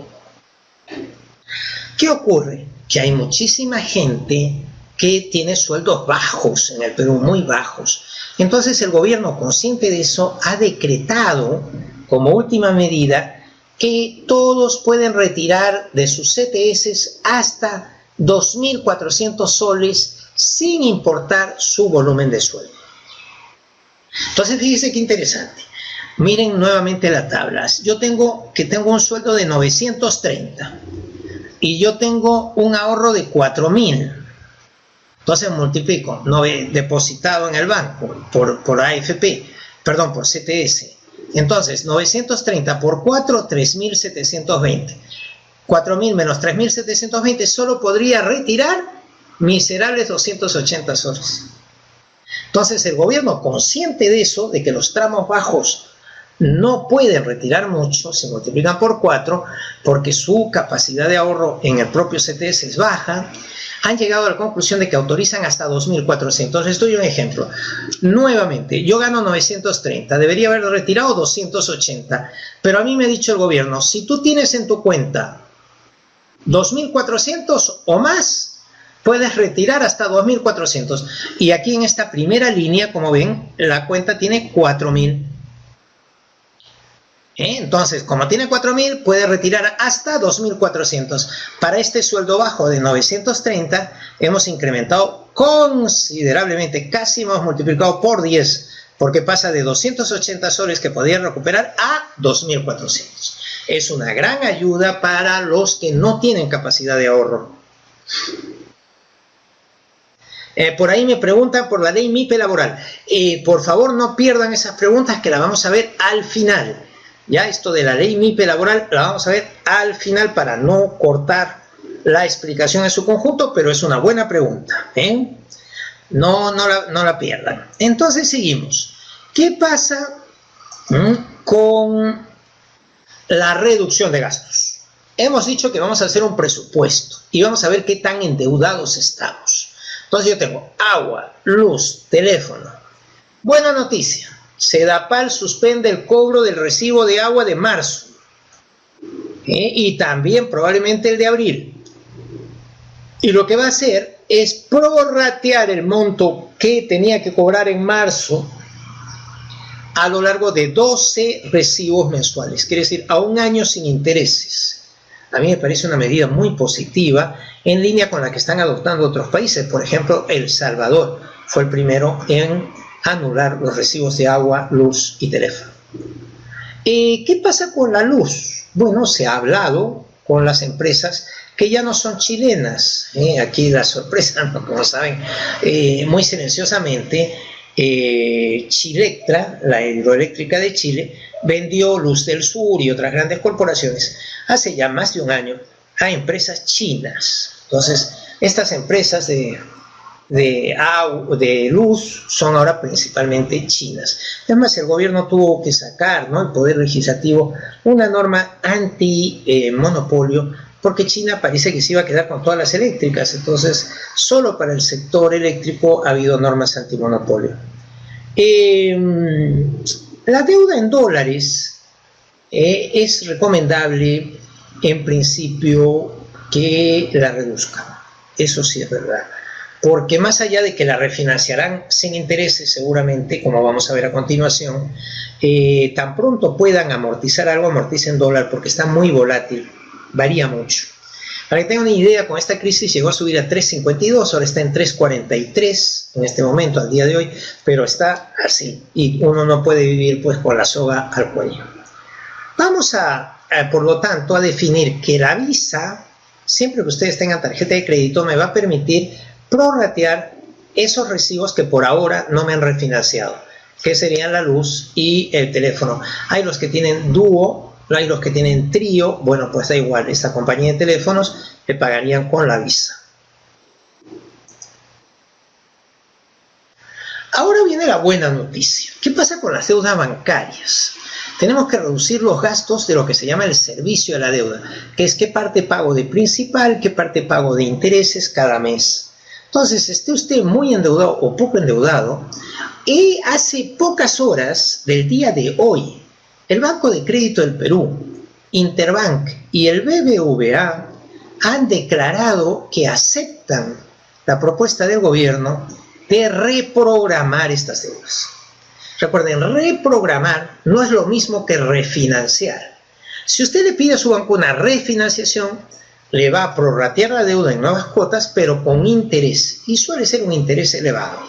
¿Qué ocurre? Que hay muchísima gente que tiene sueldos bajos en el Perú, muy bajos, Entonces el gobierno, consciente de eso, ha decretado como última medida que todos pueden retirar de sus CTS hasta 2.400 soles sin importar su volumen de sueldo. Entonces fíjense qué interesante. Miren nuevamente las tablas. Yo tengo un sueldo de 930 y yo tengo un ahorro de 4.000. Entonces multiplico depositado en el banco por AFP, perdón, por CTS. Entonces 930 por 4, 3.720. 4.000 menos 3.720, solo podría retirar miserables 280 soles. Entonces el gobierno, consciente de eso, de que los tramos bajos no pueden retirar mucho, se multiplican por 4, porque su capacidad de ahorro en el propio CTS es baja, han llegado a la conclusión de que autorizan hasta 2.400. Les doy un ejemplo. Nuevamente, yo gano 930, debería haber retirado 280, pero a mí me ha dicho el gobierno, si tú tienes en tu cuenta 2.400 o más, puedes retirar hasta 2.400. Y aquí en esta primera línea, como ven, la cuenta tiene 4.000. Entonces, como tiene 4.000, puede retirar hasta 2.400. Para este sueldo bajo de 930, hemos incrementado considerablemente, casi hemos multiplicado por 10, porque pasa de 280 soles que podían recuperar a 2.400. Es una gran ayuda para los que no tienen capacidad de ahorro. Por ahí me preguntan por la ley MIPE laboral. Por favor, no pierdan esas preguntas, que las vamos a ver al final. Ya esto de la ley MIPE laboral la vamos a ver al final para no cortar la explicación en su conjunto, pero es una buena pregunta. No la pierdan. Entonces seguimos. ¿Qué pasa con la reducción de gastos? Hemos dicho que vamos a hacer un presupuesto y vamos a ver qué tan endeudados estamos. Entonces yo tengo agua, luz, teléfono. Buena noticia. Sedapal suspende el cobro del recibo de agua de marzo y también probablemente el de abril. Y lo que va a hacer es prorratear el monto que tenía que cobrar en marzo a lo largo de 12 recibos mensuales, quiere decir a un año sin intereses. A mí me parece una medida muy positiva, en línea con la que están adoptando otros países. Por ejemplo, El Salvador fue el primero en anular los recibos de agua, luz y teléfono. ¿Qué pasa con la luz? Bueno, se ha hablado con las empresas que ya no son chilenas. Aquí la sorpresa, ¿no? Como saben, muy silenciosamente, Chilectra, la hidroeléctrica de Chile, vendió Luz del Sur y otras grandes corporaciones hace ya más de un año a empresas chinas. Entonces, estas empresas de luz son ahora principalmente chinas. Además, el gobierno tuvo que sacar, ¿no?, el Poder Legislativo, una norma anti-monopolio, porque China parece que se iba a quedar con todas las eléctricas. Entonces, solo para el sector eléctrico ha habido normas antimonopolio. La deuda en dólares es recomendable, en principio, que la reduzcan. Eso sí es verdad. Porque más allá de que la refinanciarán sin intereses seguramente, como vamos a ver a continuación, tan pronto puedan amortizar algo, amorticen dólar, porque está muy volátil, varía mucho. Para que tengan una idea, con esta crisis llegó a subir a 3.52, ahora está en 3.43 en este momento, al día de hoy, pero está así, y uno no puede vivir pues con la soga al cuello. Vamos por lo tanto, a definir que la Visa, siempre que ustedes tengan tarjeta de crédito, me va a permitir prorratear esos recibos que por ahora no me han refinanciado, que serían la luz y el teléfono. Hay los que tienen dúo, hay los que tienen trío. Bueno, pues da igual, esta compañía de teléfonos le pagarían con la Visa. Ahora viene la buena noticia. ¿Qué pasa con las deudas bancarias? Tenemos que reducir los gastos de lo que se llama el servicio de la deuda, que es qué parte pago de principal, qué parte pago de intereses cada mes. Entonces, esté usted muy endeudado o poco endeudado, y hace pocas horas del día de hoy, el Banco de Crédito del Perú, Interbank y el BBVA han declarado que aceptan la propuesta del gobierno de reprogramar estas deudas. Recuerden, reprogramar no es lo mismo que refinanciar. Si usted le pide a su banco una refinanciación, le va a prorratear la deuda en nuevas cuotas, pero con interés, y suele ser un interés elevado.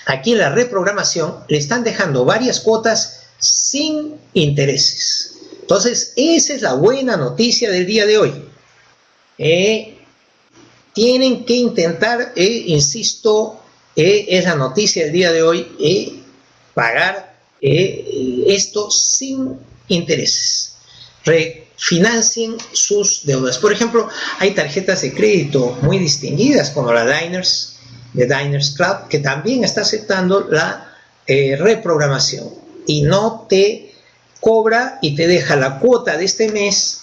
Aquí en la reprogramación le están dejando varias cuotas sin intereses. Entonces, esa es la buena noticia del día de hoy. Tienen que intentar, insisto, es la noticia del día de hoy, pagar esto sin intereses. Refinancien sus deudas. Por ejemplo, hay tarjetas de crédito muy distinguidas como la Diners, de Diners Club, que también está aceptando la reprogramación y no te cobra y te deja la cuota de este mes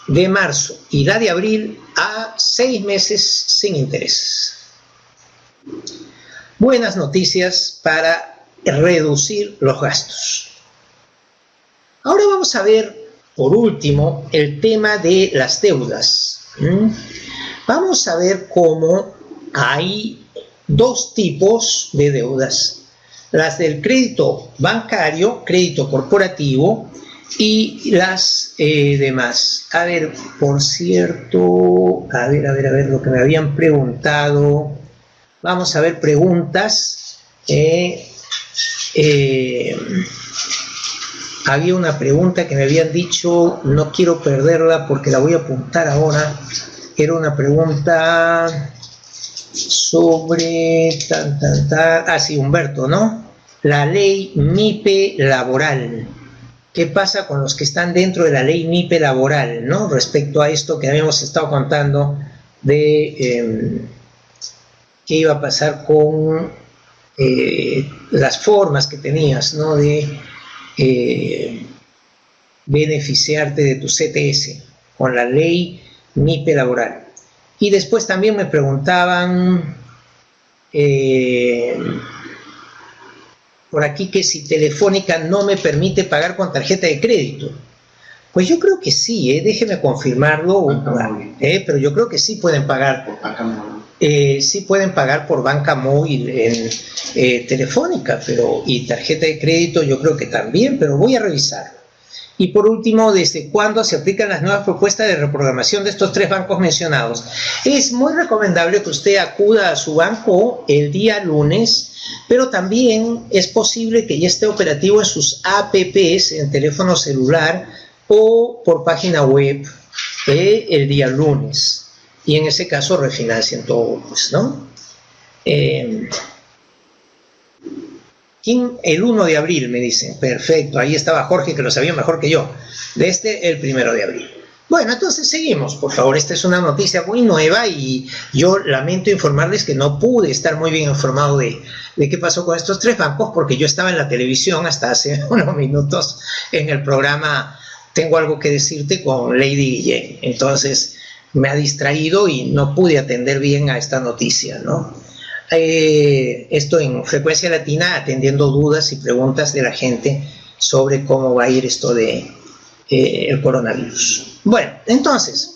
de marzo y la de abril a 6 meses sin intereses. Buenas noticias para reducir los gastos. Ahora vamos a ver, por último, el tema de las deudas. Vamos a ver cómo hay dos tipos de deudas. Las del crédito bancario, crédito corporativo y las demás. A ver, por cierto, a ver lo que me habían preguntado. Vamos a ver preguntas. Había una pregunta que me habían dicho, no quiero perderla porque la voy a apuntar ahora. Era una pregunta sobre sí, Humberto, ¿no? La ley MIPE laboral. ¿Qué pasa con los que están dentro de la ley MIPE laboral, ¿no? Respecto a esto que habíamos estado contando de qué iba a pasar con las formas que tenías, ¿no? De beneficiarte de tu CTS con la ley MIPE laboral. Y después también me preguntaban por aquí que si Telefónica no me permite pagar con tarjeta de crédito. Pues yo creo que sí, déjeme confirmarlo, pero yo creo que sí pueden pagar. Sí pueden pagar por banca móvil en Telefónica, y tarjeta de crédito yo creo que también, pero voy a revisar. Y por último, ¿desde cuándo se aplican las nuevas propuestas de reprogramación de estos 3 bancos mencionados? Es muy recomendable que usted acuda a su banco el día lunes, pero también es posible que ya esté operativo en sus apps, en teléfono celular o por página web el día lunes. Y en ese caso refinancien todo, pues, ¿no? El 1 de abril, me dicen. Perfecto, ahí estaba Jorge, que lo sabía mejor que yo. El 1 de abril. Bueno, entonces seguimos, por favor. Esta es una noticia muy nueva y yo lamento informarles que no pude estar muy bien informado de qué pasó con estos 3 bancos, porque yo estaba en la televisión hasta hace unos minutos en el programa Tengo algo que decirte con Lady Guillén. Entonces me ha distraído y no pude atender bien a esta noticia, ¿no? Esto en Frecuencia Latina, atendiendo dudas y preguntas de la gente sobre cómo va a ir esto de el coronavirus. Bueno, entonces,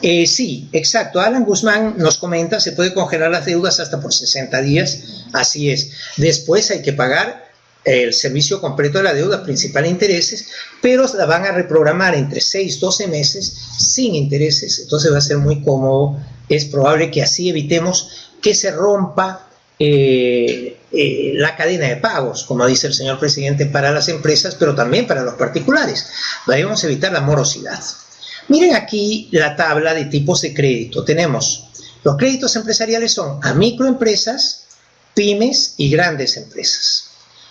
sí, exacto, Alan Guzmán nos comenta, se puede congelar las deudas hasta por 60 días, así es. Después hay que pagar el servicio completo de la deuda, principal e intereses, pero la van a reprogramar entre 6 y 12 meses sin intereses, entonces va a ser muy cómodo. Es probable que así evitemos que se rompa la cadena de pagos, como dice el señor presidente, para las empresas, pero también para los particulares. Debemos evitar la morosidad. Miren aquí la tabla de tipos de crédito. Tenemos los créditos empresariales son a microempresas, pymes y grandes empresas.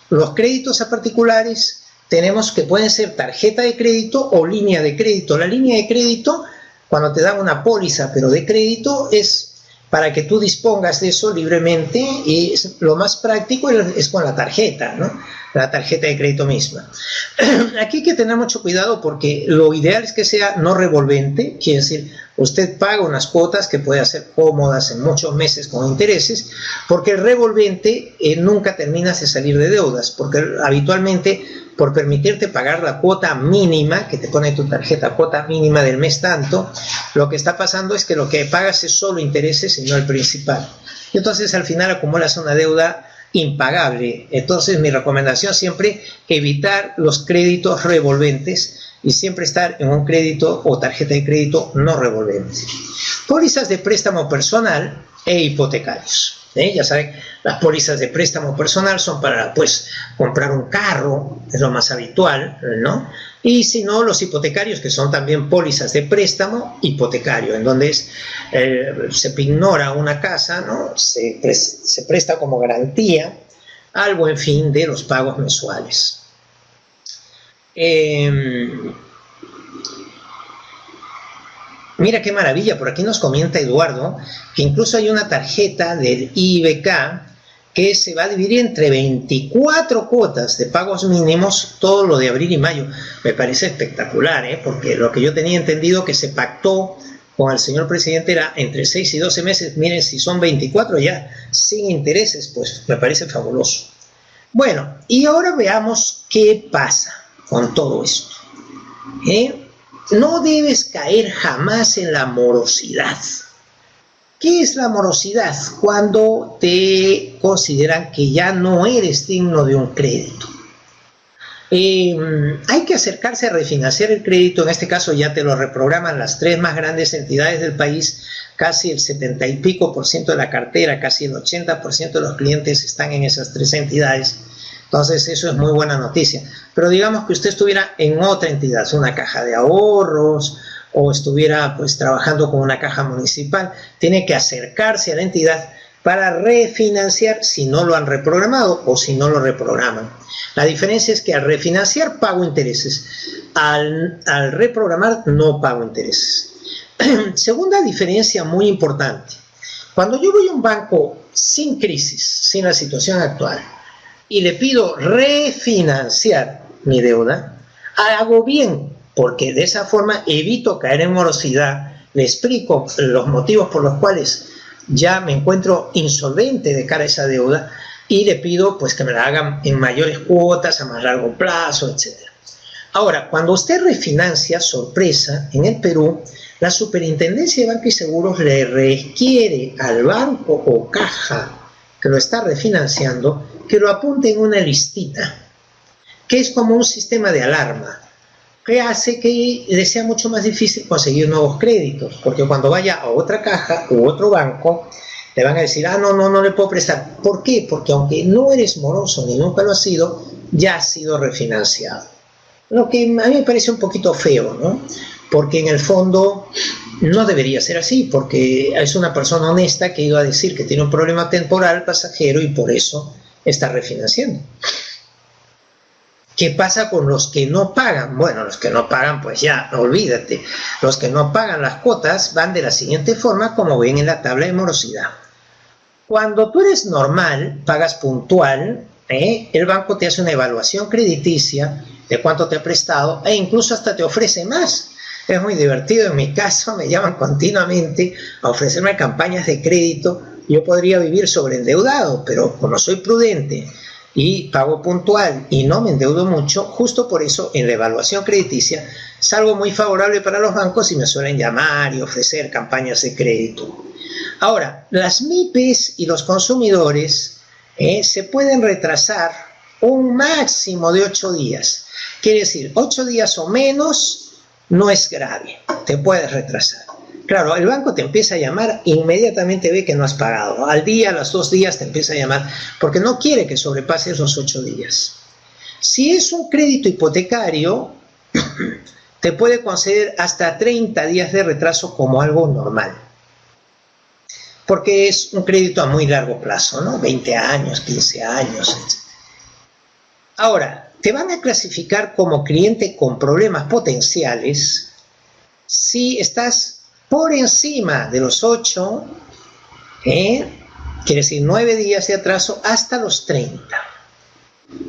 Los créditos a particulares tenemos que pueden ser tarjeta de crédito o línea de crédito. La línea de crédito, cuando te dan una póliza pero de crédito, es para que tú dispongas de eso libremente y lo más práctico es con la tarjeta, ¿no? La tarjeta de crédito misma. Aquí hay que tener mucho cuidado porque lo ideal es que sea no revolvente, quiere decir, usted paga unas cuotas que puede ser cómodas en muchos meses con intereses, porque el revolvente nunca terminas de salir de deudas, porque habitualmente por permitirte pagar la cuota mínima, que te pone tu tarjeta, cuota mínima del mes tanto, lo que está pasando es que lo que pagas es solo intereses y no el principal. y entonces al final acumulas una deuda impagable. Entonces mi recomendación siempre evitar los créditos revolventes y siempre estar en un crédito o tarjeta de crédito no revolvente. Pólizas de préstamo personal e hipotecarios. Ya saben, las pólizas de préstamo personal son para, pues, comprar un carro, es lo más habitual, ¿no? Y si no, los hipotecarios, que son también pólizas de préstamo hipotecario, en donde se ignora una casa, ¿no? Se presta como garantía al buen fin de los pagos mensuales. Mira qué maravilla, por aquí nos comenta Eduardo que incluso hay una tarjeta del IBK que se va a dividir entre 24 cuotas de pagos mínimos, todo lo de abril y mayo. Me parece espectacular, porque lo que yo tenía entendido que se pactó con el señor presidente era entre 6 y 12 meses. Miren, si son 24 ya sin intereses, pues me parece fabuloso. Bueno, y ahora veamos qué pasa con todo esto. No debes caer jamás en la morosidad. ¿Qué es la morosidad? Cuando te consideran que ya no eres digno de un crédito. Hay que acercarse a refinanciar el crédito. En este caso ya te lo reprograman las 3 más grandes entidades del país. Casi el 70 y pico % de la cartera, casi el 80% de los clientes están en esas 3 entidades. Entonces eso es muy buena noticia. Pero digamos que usted estuviera en otra entidad, una caja de ahorros, o estuviera pues trabajando con una caja municipal, tiene que acercarse a la entidad para refinanciar si no lo han reprogramado o si no lo reprograman. La diferencia es que al refinanciar pago intereses, al reprogramar no pago intereses. Segunda diferencia muy importante. Cuando yo voy a un banco sin crisis, sin la situación actual, y le pido refinanciar mi deuda, hago bien, porque de esa forma evito caer en morosidad, le explico los motivos por los cuales ya me encuentro insolvente de cara a esa deuda y le pido pues que me la hagan en mayores cuotas, a más largo plazo, etc. Ahora, cuando usted refinancia, sorpresa, en el Perú, la Superintendencia de Banco y Seguros le requiere al banco o caja que lo está refinanciando que lo apunte en una listita, que es como un sistema de alarma, que hace que le sea mucho más difícil conseguir nuevos créditos, porque cuando vaya a otra caja u otro banco, le van a decir, no le puedo prestar. ¿Por qué? Porque aunque no eres moroso ni nunca lo has sido, ya has sido refinanciado. Lo que a mí me parece un poquito feo, ¿no? Porque en el fondo no debería ser así, porque es una persona honesta que iba a decir que tiene un problema temporal pasajero y por eso está refinanciando. ¿Qué pasa con los que no pagan? Bueno, los que no pagan, pues ya, olvídate. Los que no pagan las cuotas van de la siguiente forma, como ven en la tabla de morosidad. Cuando tú eres normal, pagas puntual, el banco te hace una evaluación crediticia de cuánto te ha prestado e incluso hasta te ofrece más. Es muy divertido, en mi caso me llaman continuamente a ofrecerme campañas de crédito. Yo podría vivir sobreendeudado, pero como soy prudente y pago puntual y no me endeudo mucho, justo por eso en la evaluación crediticia es algo muy favorable para los bancos y me suelen llamar y ofrecer campañas de crédito. Ahora, las MIPES y los consumidores se pueden retrasar un máximo de 8 días. Quiere decir, 8 días o menos no es grave, te puedes retrasar. Claro, el banco te empieza a llamar, inmediatamente ve que no has pagado. Al día, a los 2 días te empieza a llamar, porque no quiere que sobrepases los 8 días. Si es un crédito hipotecario, te puede conceder hasta 30 días de retraso como algo normal. Porque es un crédito a muy largo plazo, ¿no? 20 años, 15 años, etc. Ahora, te van a clasificar como cliente con problemas potenciales si estás por encima de los 8, quiere decir 9 días de atraso hasta los 30.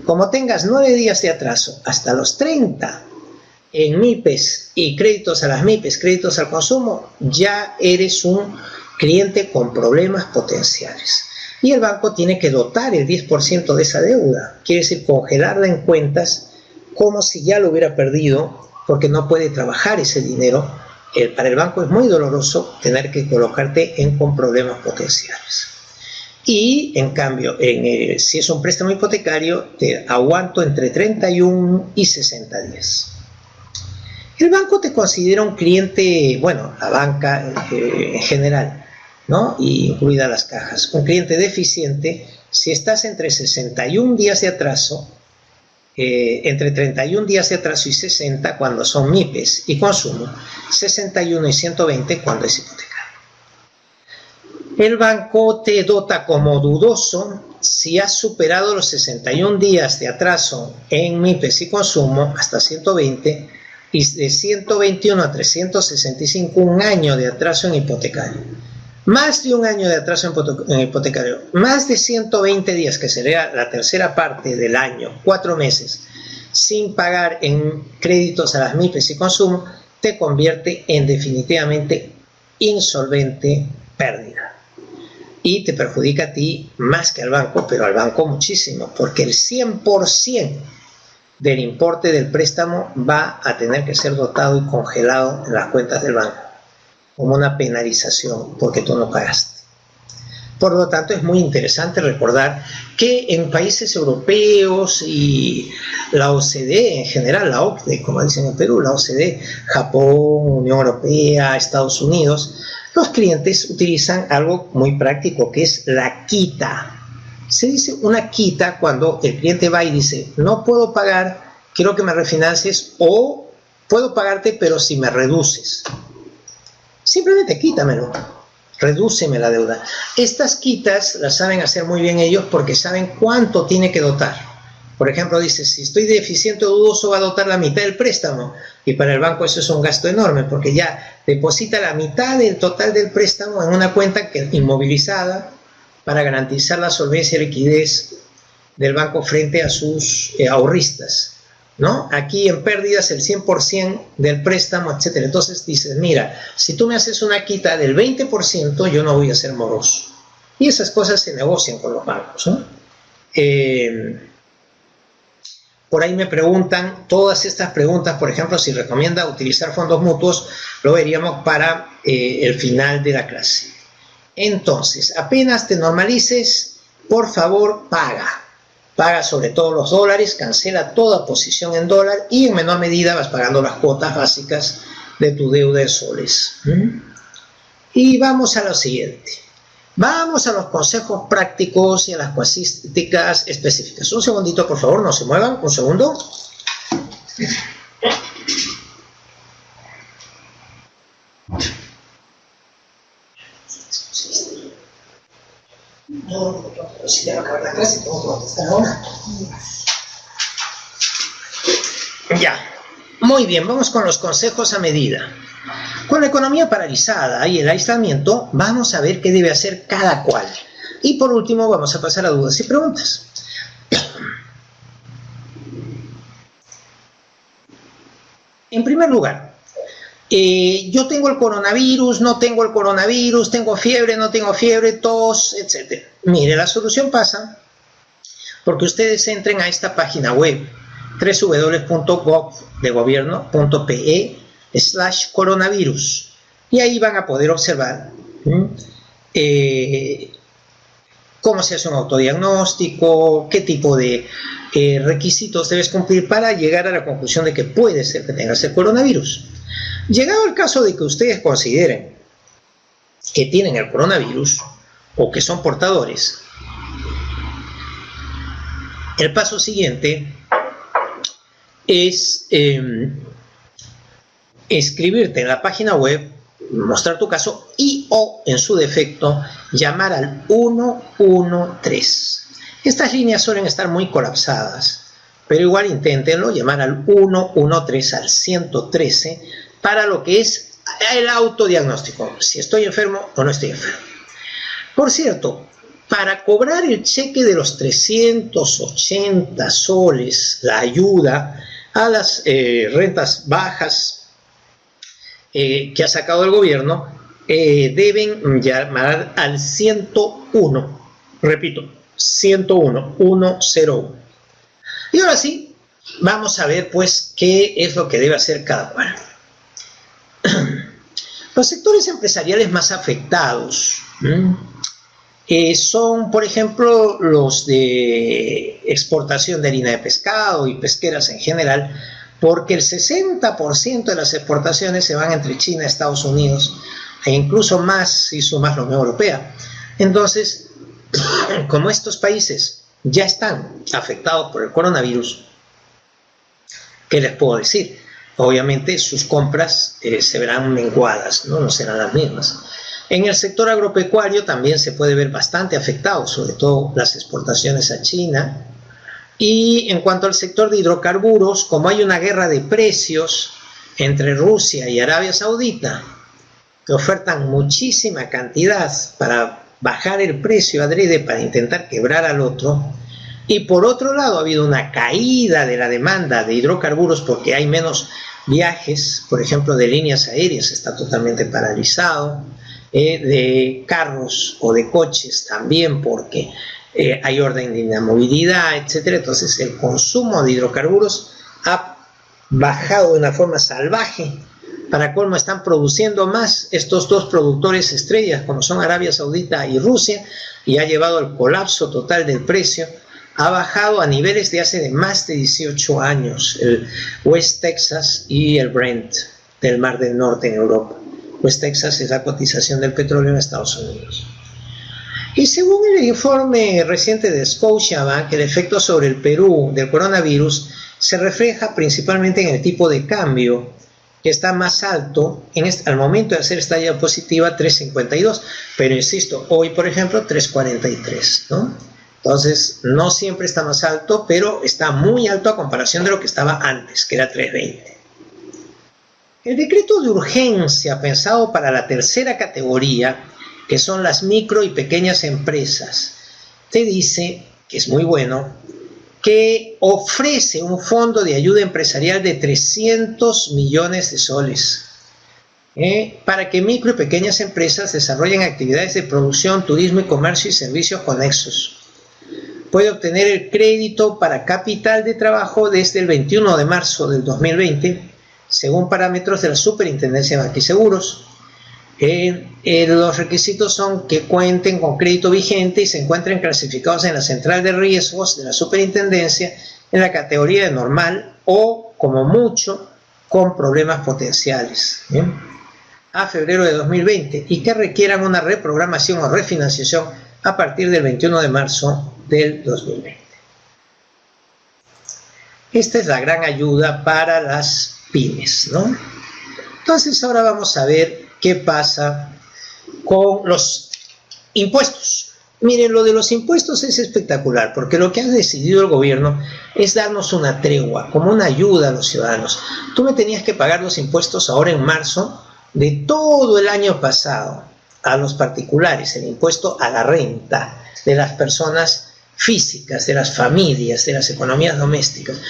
Como tengas 9 días de atraso hasta los 30 en MIPES y créditos a las MIPES, créditos al consumo, ya eres un cliente con problemas potenciales. Y el banco tiene que dotar el 10% de esa deuda, quiere decir congelarla en cuentas como si ya lo hubiera perdido, porque no puede trabajar ese dinero. Para el banco es muy doloroso tener que colocarte con problemas potenciales. Y en cambio, si es un préstamo hipotecario, te aguanto entre 31 y 60 días. El banco te considera un cliente, bueno, la banca en general, ¿no? Y incluidas las cajas, un cliente deficiente si estás entre 61 días de atraso, entre 31 días de atraso y 60 cuando son MIPES y consumo, 61 y 120 cuando es hipotecario. El banco te dota como dudoso si has superado los 61 días de atraso en MIPES y consumo hasta 120 y de 121 a 365 un año de atraso en hipotecario. Más de un año de atraso en hipotecario, más de 120 días, que sería la tercera parte del año, 4 meses, sin pagar en créditos a las MIPES y consumo, te convierte en definitivamente insolvente, pérdida. Y te perjudica a ti más que al banco, pero al banco muchísimo, porque el 100% del importe del préstamo va a tener que ser dotado y congelado en las cuentas del banco, como una penalización porque tú no pagaste. Por lo tanto, es muy interesante recordar que en países europeos y la OCDE en general, la OCDE, como dicen en Perú, la OCDE, Japón, Unión Europea, Estados Unidos, los clientes utilizan algo muy práctico que es la quita. Se dice una quita cuando el cliente va y dice, no puedo pagar, quiero que me refinancies, o puedo pagarte pero si me reduces. Simplemente quítamelo, redúceme la deuda. Estas quitas las saben hacer muy bien ellos porque saben cuánto tiene que dotar. Por ejemplo, dice, si estoy deficiente o dudoso, va a dotar la mitad del préstamo. Y para el banco eso es un gasto enorme, porque ya deposita la mitad del total del préstamo en una cuenta inmovilizada para garantizar la solvencia y liquidez del banco frente a sus ahorristas, ¿no? Aquí en pérdidas el 100% del préstamo, etcétera. Entonces dices, mira, si tú me haces una quita del 20%, yo no voy a ser moroso. Y esas cosas se negocian con los bancos, ¿no? Por ahí me preguntan, todas estas preguntas, por ejemplo, si recomienda utilizar fondos mutuos, lo veríamos para el final de la clase. Entonces, apenas te normalices, por favor, paga. Paga sobre todo los dólares, cancela toda posición en dólar y en menor medida vas pagando las cuotas básicas de tu deuda de soles. Y vamos a lo siguiente. Vamos a los consejos prácticos y a las casuísticas específicas. Un segundito, por favor, no se muevan. Un segundo. Si ya acaba la clase, tengo que contestar ahora. Ya. Muy bien, vamos con los consejos a medida. Con la economía paralizada y el aislamiento, vamos a ver qué debe hacer cada cual. Y por último, vamos a pasar a dudas y preguntas. En primer lugar, yo tengo el coronavirus, no tengo el coronavirus, tengo fiebre, no tengo fiebre, tos, etc. Mire, la solución pasa porque ustedes entren a esta página web www.gov.pe/coronavirus y ahí van a poder observar cómo se hace un autodiagnóstico, qué tipo de requisitos debes cumplir para llegar a la conclusión de que puede ser que tengas el coronavirus. Llegado el caso de que ustedes consideren que tienen el coronavirus o que son portadores, el paso siguiente es escribirte en la página web, mostrar tu caso y o en su defecto llamar al 113. Estas líneas suelen estar muy colapsadas, pero igual inténtenlo, llamar al 113, al 113 para lo que es el autodiagnóstico, si estoy enfermo o no estoy enfermo. Por cierto, para cobrar el cheque de los 380 soles, la ayuda a las rentas bajas que ha sacado el gobierno, deben llamar al 101, repito, 101. Y ahora sí, vamos a ver pues qué es lo que debe hacer cada cual. Los sectores empresariales más afectados son, por ejemplo, los de exportación de harina de pescado y pesqueras en general, porque el 60% de las exportaciones se van entre China y Estados Unidos, e incluso más si sumas la Unión Europea. Entonces, como estos países ya están afectados por el coronavirus, ¿qué les puedo decir? Obviamente sus compras se verán menguadas, no serán las mismas. En el sector agropecuario también se puede ver bastante afectado, sobre todo las exportaciones a China. Y en cuanto al sector de hidrocarburos, como hay una guerra de precios entre Rusia y Arabia Saudita, que ofertan muchísima cantidad para bajar el precio adrede para intentar quebrar al otro, y por otro lado ha habido una caída de la demanda de hidrocarburos porque hay menos viajes, por ejemplo de líneas aéreas está totalmente paralizado, de carros o de coches también porque hay orden de inamovilidad, etcétera. Entonces el consumo de hidrocarburos ha bajado de una forma salvaje. Para colmo están produciendo más estos dos productores estrellas como son Arabia Saudita y Rusia, y ha llevado al colapso total del precio. Ha bajado a niveles de hace más de 18 años el West Texas y el Brent del Mar del Norte en Europa. West Texas es la cotización del petróleo en Estados Unidos. Y según el informe reciente de Scotiabank, el efecto sobre el Perú del coronavirus se refleja principalmente en el tipo de cambio, que está más alto al momento de hacer esta diapositiva 3.52, pero insisto, hoy por ejemplo 3.43, ¿no? Entonces no siempre está más alto, pero está muy alto a comparación de lo que estaba antes, que era 3.20. El decreto de urgencia pensado para la tercera categoría, que son las micro y pequeñas empresas, te dice, que es muy bueno, que ofrece un fondo de ayuda empresarial de 300 millones de soles para que micro y pequeñas empresas desarrollen actividades de producción, turismo y comercio y servicios conexos. Puede obtener el crédito para capital de trabajo desde el 21 de marzo del 2020, según parámetros de la Superintendencia de Banca y Seguros. Los requisitos son que cuenten con crédito vigente y se encuentren clasificados en la central de riesgos de la Superintendencia en la categoría de normal o, como mucho, con problemas potenciales, a febrero de 2020, y que requieran una reprogramación o refinanciación a partir del 21 de marzo del 2020. Esta es la gran ayuda para las pymes, ¿no? Entonces ahora vamos a ver qué pasa con los impuestos. Miren, lo de los impuestos es espectacular, porque lo que ha decidido el gobierno es darnos una tregua, como una ayuda a los ciudadanos. Tú me tenías que pagar los impuestos ahora en marzo de todo el año pasado a los particulares, el impuesto a la renta de las personas físicas, de las familias, de las economías domésticas.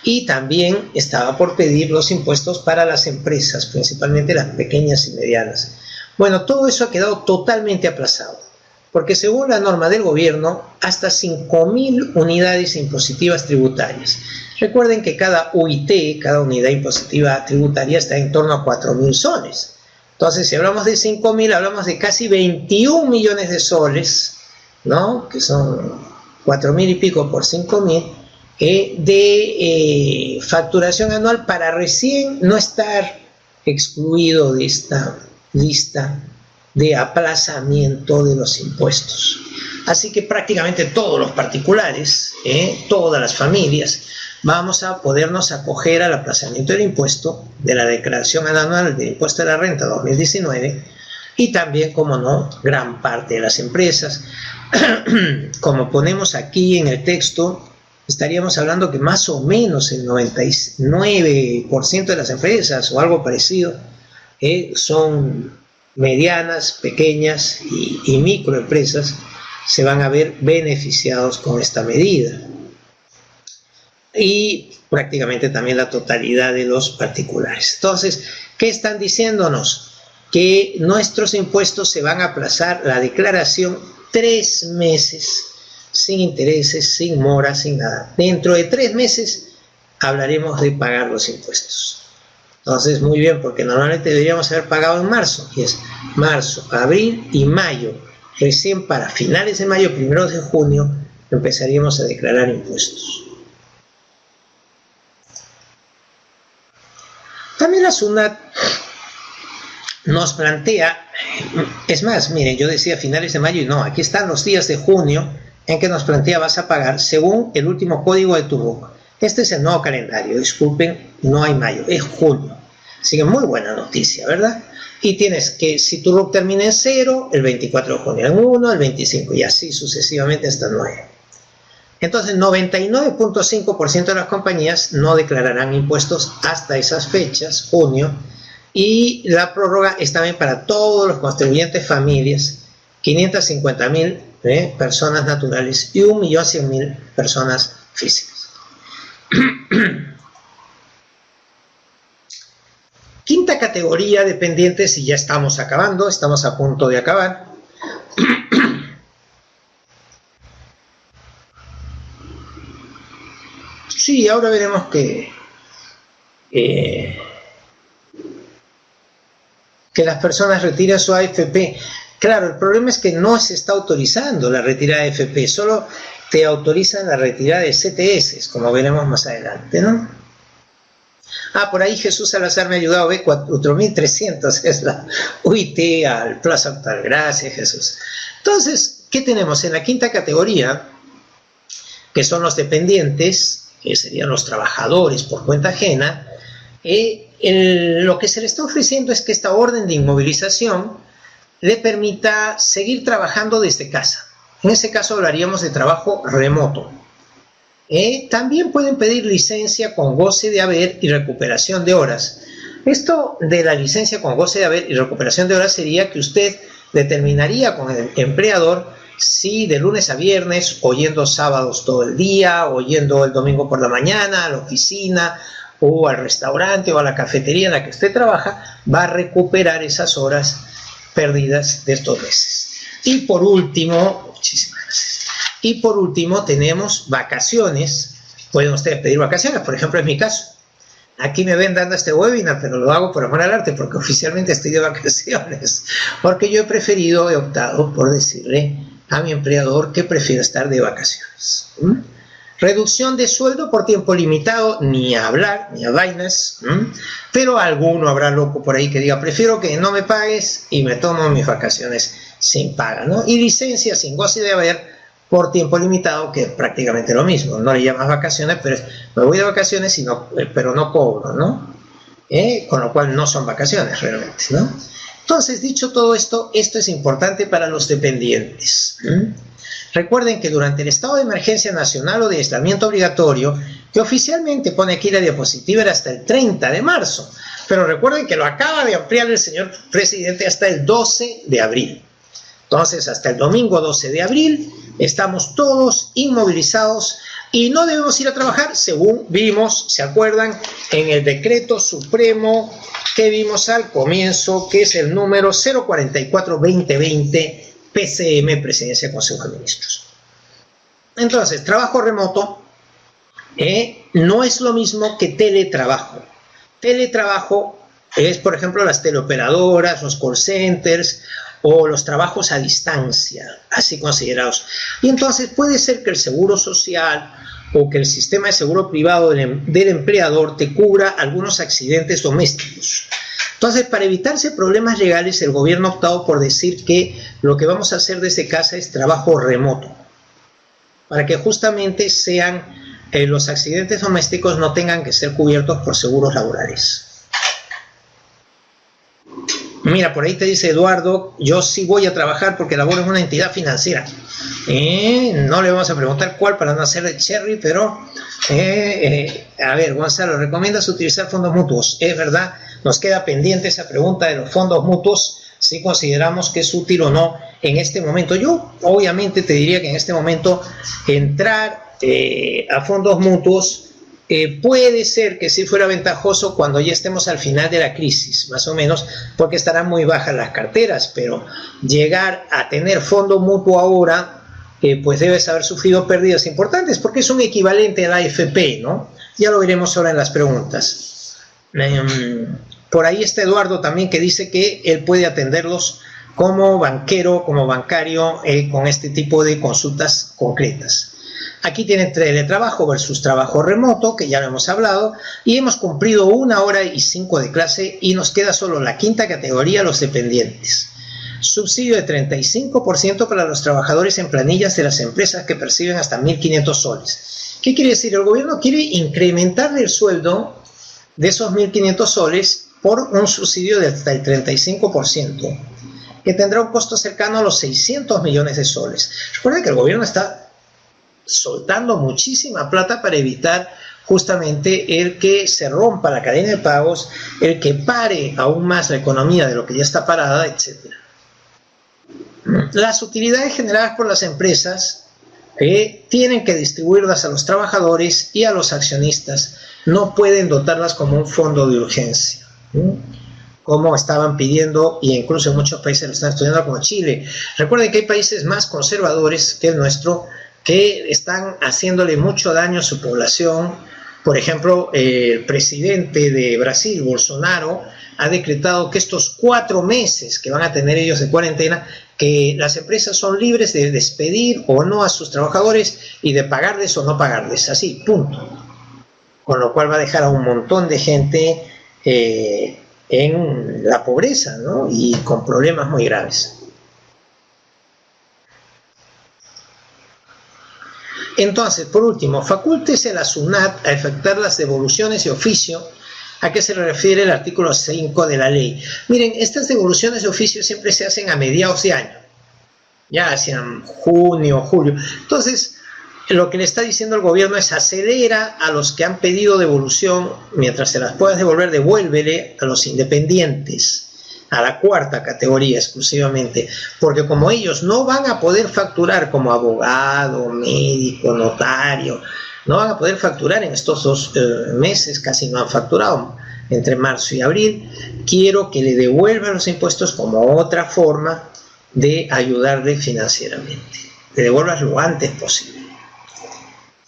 Y también estaba por pedir los impuestos para las empresas, principalmente las pequeñas y medianas. Bueno, todo eso ha quedado totalmente aplazado, porque según la norma del gobierno, hasta 5.000 unidades impositivas tributarias. Recuerden que cada UIT, cada unidad impositiva tributaria, está en torno a 4.000 soles. Entonces, si hablamos de 5.000, hablamos de casi 21 millones de soles, ¿no? Que son 4.000 y pico por 5.000, de facturación anual para recién no estar excluido de esta lista de aplazamiento de los impuestos. Así que prácticamente todos los particulares, todas las familias, vamos a podernos acoger al aplazamiento del impuesto de la declaración anual del impuesto de la renta 2019, y también, como no, gran parte de las empresas. Como ponemos aquí en el texto, estaríamos hablando que más o menos el 99% de las empresas o algo parecido son medianas, pequeñas y microempresas, se van a ver beneficiados con esta medida. Y prácticamente también la totalidad de los particulares. Entonces, ¿qué están diciéndonos? Que nuestros impuestos se van a aplazar la declaración 3 meses, sin intereses, sin mora, sin nada. Dentro de 3 meses hablaremos de pagar los impuestos. Entonces, muy bien, porque normalmente deberíamos haber pagado en marzo, y es marzo, abril y mayo. recién para finales de mayo, primeros de junio, empezaríamos a declarar impuestos. También la SUNAT nos plantea, es más, miren, yo decía finales de mayo y no, aquí están los días de junio en que nos plantea vas a pagar según el último código de tu RUC. Este es el nuevo calendario, disculpen, no hay mayo, es junio. Así que muy buena noticia, ¿verdad? Y tienes que, si tu RUC termina en 0, el 24 de junio, en 1, el 25, y así sucesivamente hasta 9. Entonces, 99.5% de las compañías no declararán impuestos hasta esas fechas, junio, y la prórroga es también para todos los contribuyentes familias, 550.000 personas naturales y 1.100.000 personas físicas. Quinta categoría, dependientes, y ya estamos acabando, estamos a punto de acabar. Sí, ahora veremos que las personas retiran su AFP. Claro, el problema es que no se está autorizando la retirada de AFP, solo te autorizan la retirada de CTS, como veremos más adelante, ¿no? Por ahí Jesús Salazar me ha ayudado, ve, 4.300 es la UIT al plazo actual. Gracias, Jesús. Entonces, ¿qué tenemos? En la quinta categoría, que son los dependientes, que serían los trabajadores por cuenta ajena, lo que se le está ofreciendo es que esta orden de inmovilización le permita seguir trabajando desde casa. En ese caso hablaríamos de trabajo remoto. También pueden pedir licencia con goce de haber y recuperación de horas. Esto de la licencia con goce de haber y recuperación de horas sería que usted determinaría con el empleador si de lunes a viernes, o yendo sábados todo el día, o yendo el domingo por la mañana a la oficina, o al restaurante o a la cafetería en la que usted trabaja, va a recuperar esas horas perdidas de estos meses. Y por último, muchísimas gracias. Y por último tenemos vacaciones. Pueden ustedes pedir vacaciones, por ejemplo en mi caso. Aquí me ven dando este webinar, pero lo hago por amor al arte, porque oficialmente estoy de vacaciones. Porque yo he optado por decirle a mi empleador que prefiero estar de vacaciones. Reducción de sueldo por tiempo limitado, ni a hablar, ni a vainas, pero alguno habrá loco por ahí que diga, prefiero que no me pagues y me tomo mis vacaciones sin paga, ¿no? Y licencia sin goce de haber por tiempo limitado, que es prácticamente lo mismo, no le llamas vacaciones, pero me voy de vacaciones pero no cobro, ¿no? Con lo cual no son vacaciones realmente, ¿no? Entonces, dicho todo esto, esto es importante para los dependientes. Recuerden que durante el estado de emergencia nacional o de aislamiento obligatorio, que oficialmente pone aquí la diapositiva, era hasta el 30 de marzo, pero recuerden que lo acaba de ampliar el señor presidente hasta el 12 de abril. Entonces, hasta el domingo 12 de abril, estamos todos inmovilizados y no debemos ir a trabajar, según vimos, ¿se acuerdan? En el decreto supremo que vimos al comienzo, que es el número 044-2020, PCM, Presidencia del Consejo de Ministros. Entonces, trabajo remoto no es lo mismo que teletrabajo. Teletrabajo es, por ejemplo, las teleoperadoras, los call centers o los trabajos a distancia, así considerados. Y entonces puede ser que el seguro social o que el sistema de seguro privado del empleador te cubra algunos accidentes domésticos. Entonces, para evitarse problemas legales, el gobierno ha optado por decir que lo que vamos a hacer desde casa es trabajo remoto, para que justamente sean los accidentes domésticos no tengan que ser cubiertos por seguros laborales. Mira, por ahí te dice Eduardo, yo sí voy a trabajar porque laboro en una entidad financiera. No le vamos a preguntar cuál para no hacer el cherry, pero a ver, Gonzalo, ¿recomiendas utilizar fondos mutuos? Es verdad, nos queda pendiente esa pregunta de los fondos mutuos, si consideramos que es útil o no en este momento. Yo obviamente te diría que en este momento entrar a fondos mutuos puede ser que sí fuera ventajoso cuando ya estemos al final de la crisis, más o menos, porque estarán muy bajas las carteras, pero llegar a tener fondo mutuo ahora, pues debes haber sufrido pérdidas importantes, porque es un equivalente a la AFP, ¿no? Ya lo veremos ahora en las preguntas. Por ahí está Eduardo también, que dice que él puede atenderlos como banquero, como bancario, con este tipo de consultas concretas. Aquí tienen teletrabajo versus trabajo remoto, que ya lo hemos hablado, y hemos cumplido 1 hora y 5 de clase y nos queda solo la quinta categoría, los dependientes. Subsidio de 35% para los trabajadores en planillas de las empresas que perciben hasta 1.500 soles. ¿Qué quiere decir? El gobierno quiere incrementarle el sueldo de esos 1.500 soles por un subsidio de hasta el 35%, que tendrá un costo cercano a los 600 millones de soles. Recuerden que el gobierno está soltando muchísima plata para evitar justamente el que se rompa la cadena de pagos, el que pare aún más la economía de lo que ya está parada, etc. Las utilidades generadas por las empresas tienen que distribuirlas a los trabajadores y a los accionistas, no pueden dotarlas como un fondo de urgencia, como estaban pidiendo, y incluso en muchos países lo están estudiando, como Chile. Recuerden que hay países más conservadores que el nuestro, que están haciéndole mucho daño a su población. Por ejemplo, el presidente de Brasil, Bolsonaro, ha decretado que estos 4 meses que van a tener ellos de cuarentena, que las empresas son libres de despedir o no a sus trabajadores y de pagarles o no pagarles, así, punto. Con lo cual va a dejar a un montón de gente en la pobreza, ¿no? Y con problemas muy graves. Entonces, por último, facúltese a la SUNAT a efectuar las devoluciones de oficio. ¿A qué se refiere el artículo 5 de la ley? Miren, estas devoluciones de oficio siempre se hacen a mediados de año, ya hacia junio, julio. Entonces, lo que le está diciendo el gobierno es: acelera a los que han pedido devolución, mientras se las puedas devolver, devuélvele a los independientes, a la 4ª categoría exclusivamente, porque como ellos no van a poder facturar como abogado, médico, notario, no van a poder facturar en estos 2 meses, casi no han facturado entre marzo y abril, quiero que le devuelvan los impuestos como otra forma de ayudarle financieramente, le devuelvas lo antes posible.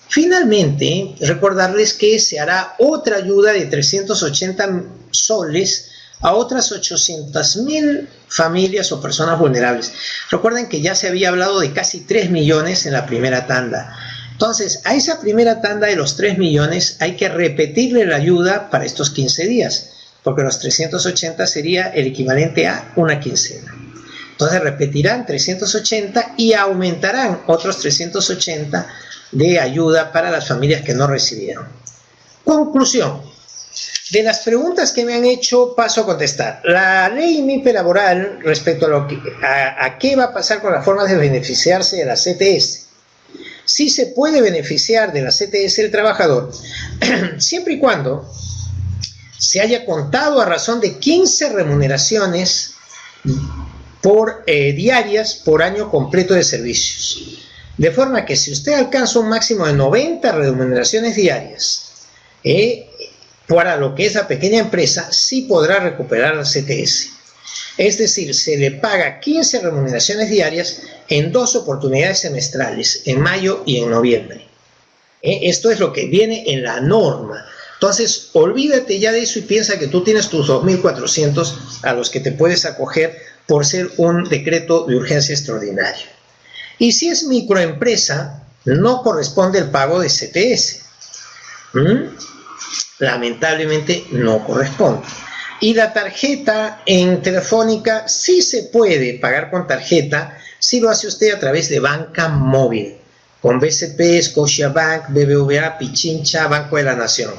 Finalmente, recordarles que se hará otra ayuda de 380 soles a otras 800.000 familias o personas vulnerables. Recuerden que ya se había hablado de casi 3 millones en la primera tanda. Entonces, a esa primera tanda de los 3 millones hay que repetirle la ayuda para estos 15 días, porque los 380 sería el equivalente a una quincena. Entonces repetirán 380 y aumentarán otros 380 de ayuda para las familias que no recibieron. Conclusión. De las preguntas que me han hecho, paso a contestar. La ley MIPE laboral, respecto a qué va a pasar con las formas de beneficiarse de la CTS. Sí se puede beneficiar de la CTS el trabajador, siempre y cuando se haya contado a razón de 15 remuneraciones diarias por año completo de servicios. De forma que si usted alcanza un máximo de 90 remuneraciones diarias, para lo que es la pequeña empresa, sí podrá recuperar la CTS. Es decir, se le paga 15 remuneraciones diarias en 2 oportunidades semestrales, en mayo y en noviembre. Esto es lo que viene en la norma. Entonces, olvídate ya de eso y piensa que tú tienes tus 2.400 a los que te puedes acoger por ser un decreto de urgencia extraordinario. Y si es microempresa, no corresponde el pago de CTS. Lamentablemente no corresponde. Y la tarjeta en Telefónica sí se puede pagar con tarjeta si lo hace usted a través de banca móvil, con BCP, Scotiabank, BBVA, Pichincha, Banco de la Nación.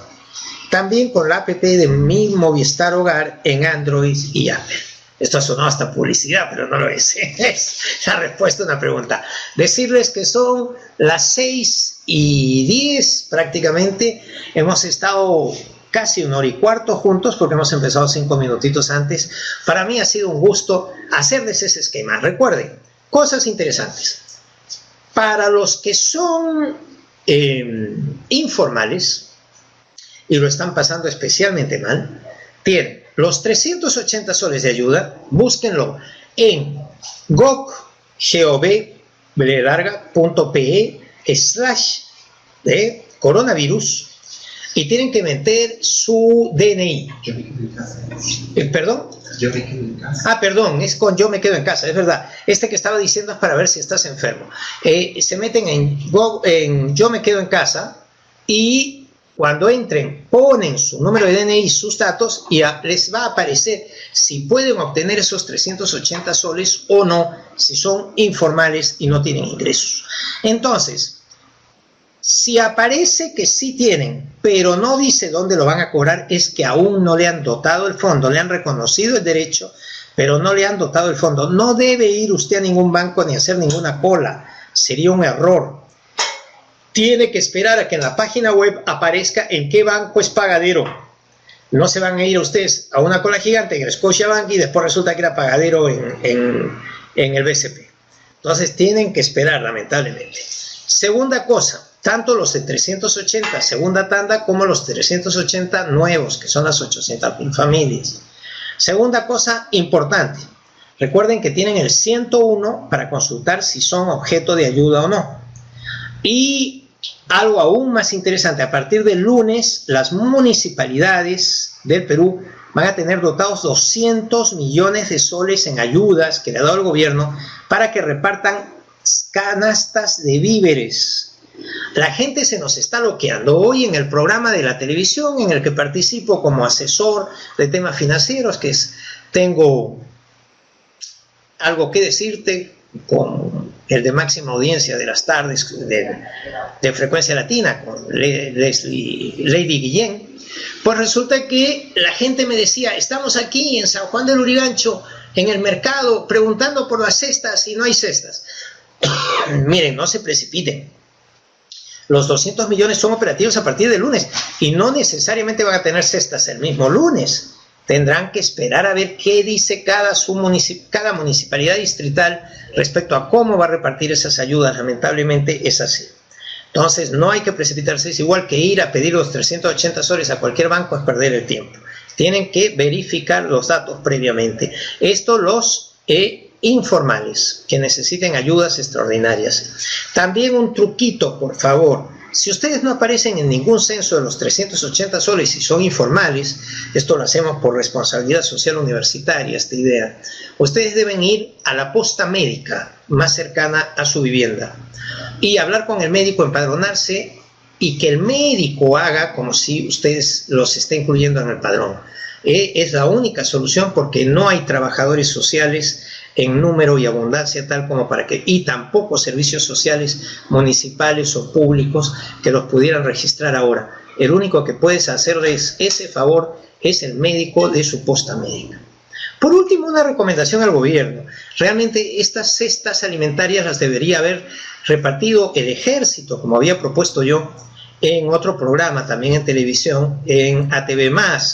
También con la app de Mi Movistar Hogar en Android y Apple. Esto ha sonado hasta publicidad, pero no lo es. Es la respuesta a una pregunta. Decirles que son las 6:10 prácticamente. Hemos estado casi 1 hora y cuarto juntos porque hemos empezado 5 minutitos antes. Para mí ha sido un gusto hacerles ese esquema. Recuerden, cosas interesantes. Para los que son informales y lo están pasando especialmente mal, tienen los 380 soles de ayuda. Búsquenlo en gov.pe/coronavirus. y tienen que meter su DNI. Yo me quedo en casa. ¿Perdón? Yo me quedo en casa. Ah, perdón, es con yo me quedo en casa, es verdad. Este que estaba diciendo es para ver si estás enfermo. Se meten en yo me quedo en casa y cuando entren ponen su número de DNI, sus datos y les va a aparecer si pueden obtener esos 380 soles o no, si son informales y no tienen ingresos. Entonces, si aparece que sí tienen, pero no dice dónde lo van a cobrar, es que aún no le han dotado el fondo, le han reconocido el derecho, pero no le han dotado el fondo. No debe ir usted a ningún banco ni hacer ninguna cola, sería un error. Tiene que esperar a que en la página web aparezca en qué banco es pagadero. No se van a ir a ustedes a una cola gigante en el Scotiabank y después resulta que era pagadero en el BCP. Entonces tienen que esperar, lamentablemente. Segunda cosa, tanto los de 380 segunda tanda como los 380 nuevos, que son las 800.000 familias. Segunda cosa importante, recuerden que tienen el 101 para consultar si son objeto de ayuda o no. Y algo aún más interesante, a partir del lunes las municipalidades del Perú van a tener dotados 200 millones de soles en ayudas que le ha dado el gobierno para que repartan canastas de víveres. La gente se nos está loqueando. Hoy en el programa de la televisión en el que participo como asesor de temas financieros, que es Tengo algo que decirte, con el de máxima audiencia de las tardes de Frecuencia Latina, con Lady Guillén, pues resulta que la gente me decía, estamos aquí en San Juan del Lurigancho, en el mercado, preguntando por las cestas y no hay cestas. Miren, no se precipiten. Los 200 millones son operativos a partir del lunes y no necesariamente van a tener cestas el mismo lunes. Tendrán que esperar a ver qué dice cada municipalidad distrital respecto a cómo va a repartir esas ayudas. Lamentablemente es así. Entonces no hay que precipitarse, es igual que ir a pedir los 380 soles a cualquier banco, es perder el tiempo. Tienen que verificar los datos previamente. Esto los informales que necesiten ayudas extraordinarias. También un truquito, por favor. Si ustedes no aparecen en ningún censo de los 380 soles y son informales, esto lo hacemos por responsabilidad social universitaria, esta idea, ustedes deben ir a la posta médica más cercana a su vivienda y hablar con el médico, empadronarse y que el médico haga como si ustedes los esté incluyendo en el padrón. Es la única solución porque no hay trabajadores sociales en número y abundancia tal como para que, y tampoco servicios sociales municipales o públicos que los pudieran registrar ahora. El único que puedes hacerles ese favor es el médico de su posta médica. Por último, una recomendación al gobierno. Realmente estas cestas alimentarias las debería haber repartido el ejército, como había propuesto yo en otro programa, también en televisión, en ATV+,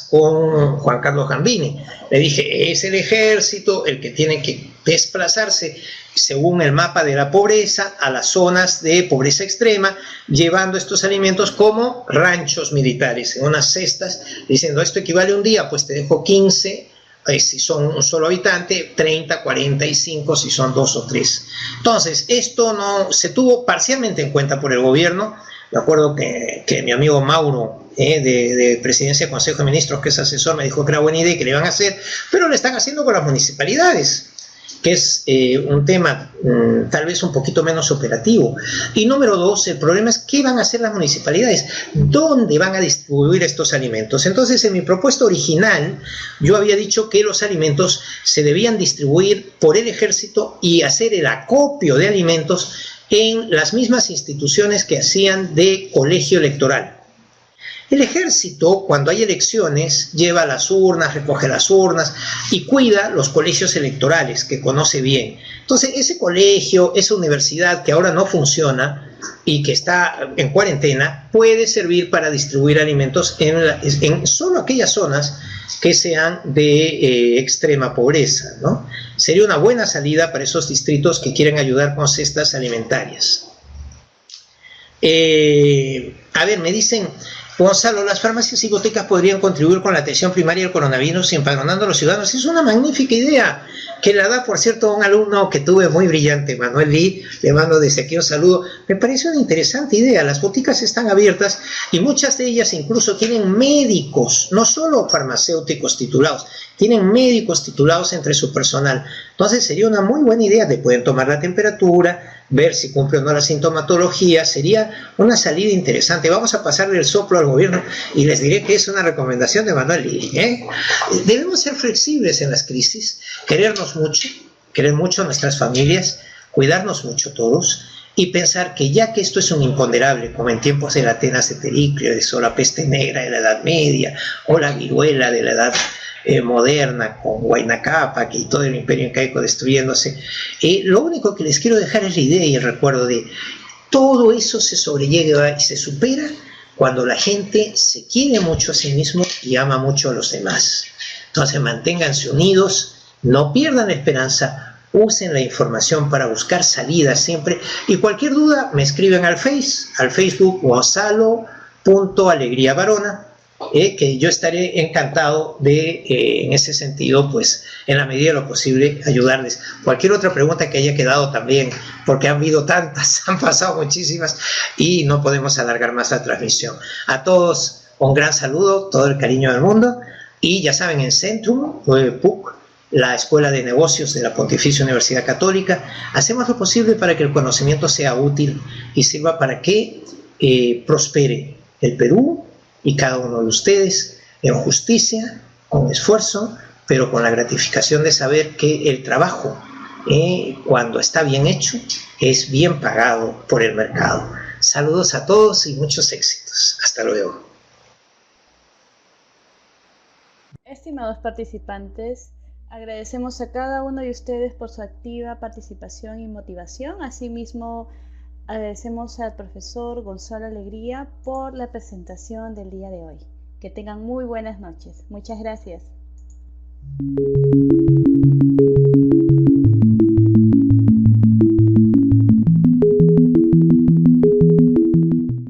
con Juan Carlos Gambini. Le dije, es el ejército el que tiene que desplazarse según el mapa de la pobreza a las zonas de pobreza extrema, llevando estos alimentos como ranchos militares, en unas cestas, diciendo, esto equivale a un día, pues te dejo 15, si son un solo habitante, 30, 45 si son 2 o 3. Entonces, esto no se tuvo parcialmente en cuenta por el gobierno. Me acuerdo que mi amigo Mauro, de Presidencia del Consejo de Ministros, que es asesor, me dijo que era buena idea y que le iban a hacer, pero lo están haciendo con las municipalidades, que es un tema tal vez un poquito menos operativo. Y número 2, el problema es qué van a hacer las municipalidades, dónde van a distribuir estos alimentos. Entonces, en mi propuesta original, yo había dicho que los alimentos se debían distribuir por el ejército y hacer el acopio de alimentos en las mismas instituciones que hacían de colegio electoral. El ejército, cuando hay elecciones, lleva las urnas, recoge las urnas y cuida los colegios electorales, que conoce bien. Entonces, ese colegio, esa universidad que ahora no funciona y que está en cuarentena, puede servir para distribuir alimentos en solo aquellas zonas que sean de extrema pobreza, ¿no? Sería una buena salida para esos distritos que quieren ayudar con cestas alimentarias. A ver, me dicen, Gonzalo, las farmacias y botecas podrían contribuir con la atención primaria del coronavirus empadronando a los ciudadanos. Es una magnífica idea que la da, por cierto, un alumno que tuve muy brillante, Manuel Lee. Le mando desde aquí un saludo. Me parece una interesante idea. Las boticas están abiertas y muchas de ellas incluso tienen médicos, no solo farmacéuticos titulados, tienen médicos titulados entre su personal. Entonces sería una muy buena idea. Te pueden tomar la temperatura, ver si cumple o no la sintomatología. Sería una salida interesante. Vamos a pasarle el soplo al gobierno y les diré que es una recomendación de Manuel Lee, ¿eh? Debemos ser flexibles en las crisis, querernos mucho, querer mucho a nuestras familias, cuidarnos mucho todos y pensar que ya que esto es un imponderable, como en tiempos de la Atenas de Pericles o la peste negra de la Edad Media o la viruela de la Edad moderna con Huayna Cápac y todo el imperio incaico destruyéndose, lo único que les quiero dejar es la idea y el recuerdo de todo eso se sobrelleva y se supera cuando la gente se quiere mucho a sí mismo y ama mucho a los demás. Entonces manténganse unidos, no pierdan la esperanza, usen la información para buscar salidas siempre y cualquier duda me escriben al Facebook gonzalo.alegriavarona, que yo estaré encantado de, en ese sentido, pues en la medida de lo posible, ayudarles. Cualquier otra pregunta que haya quedado también, porque han habido tantas, han pasado muchísimas y no podemos alargar más la transmisión. A todos un gran saludo, todo el cariño del mundo y ya saben, en Centrum, PUC, la Escuela de Negocios de la Pontificia Universidad Católica, hacemos lo posible para que el conocimiento sea útil y sirva para que prospere el Perú y cada uno de ustedes en justicia, con esfuerzo, pero con la gratificación de saber que el trabajo, cuando está bien hecho, es bien pagado por el mercado. Saludos a todos y muchos éxitos. Hasta luego. Estimados participantes, agradecemos a cada uno de ustedes por su activa participación y motivación. Asimismo, agradecemos al profesor Gonzalo Alegría por la presentación del día de hoy. Que tengan muy buenas noches. Muchas gracias.